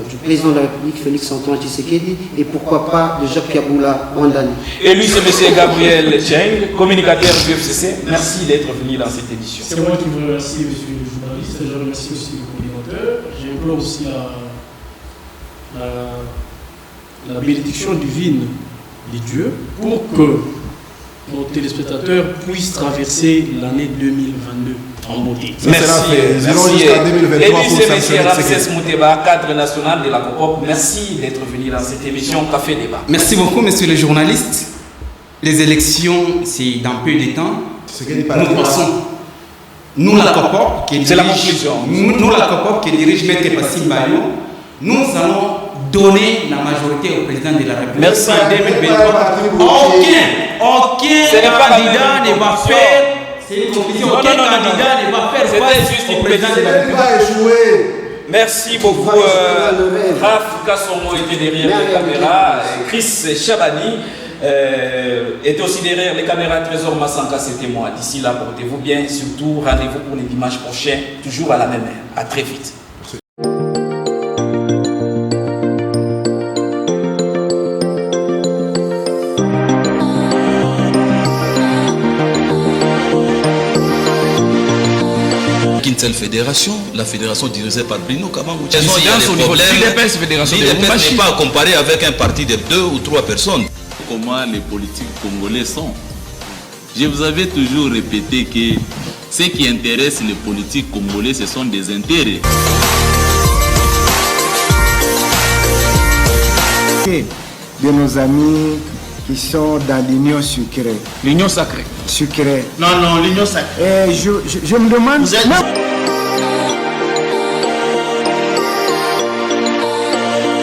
du président de la République, Félix Antoine Tshisekedi, et pourquoi pas de Jacques Kaboula Wandani. Et lui, c'est M. Gabriel Cheng, communicateur du FCC. Merci d'être venu dans cette édition. C'est moi qui vous remercie, monsieur le journaliste. Je remercie aussi le coordinateur. J'implore aussi la bénédiction divine de Dieu pour que nos téléspectateurs puissent traverser l'année 2022 en beauté. Merci. Et puis c'est M. Ramsès Mouteba, cadre national de la COPOP. Merci d'être venu dans cette émission Café Débat. Merci beaucoup, monsieur le journaliste. Les élections, c'est dans peu de temps. Nous passons. Nous, la COPOP, qui dirige Maître Passim Bayo, nous allons donner la majorité au président de la République. Merci. En 2023. Aucun candidat ne va faire. C'est une confusion. Aucun candidat ne va faire face au président de la République. Merci beaucoup. Raph Kassomo était derrière les caméras. Chris Chabani était aussi derrière les caméras. Trésor Massanka, c'était moi. D'ici là, portez-vous bien. Surtout, rendez-vous pour les dimanches prochains, toujours à la même heure. À très vite. seule fédération, la fédération dirigée par Bruno Kamangou. Il y a des problèmes. L'IDPS, fédération de L'IDPS n'est pas à comparer avec un parti de 2 ou 3 personnes. Comment les politiques congolais sont. Je vous avais toujours répété que ce qui intéresse les politiques congolais, ce sont des intérêts. De nos amis qui sont dans l'union sucrée. L'union sacrée. Sucrée. Non, l'union sacrée. Je me demande...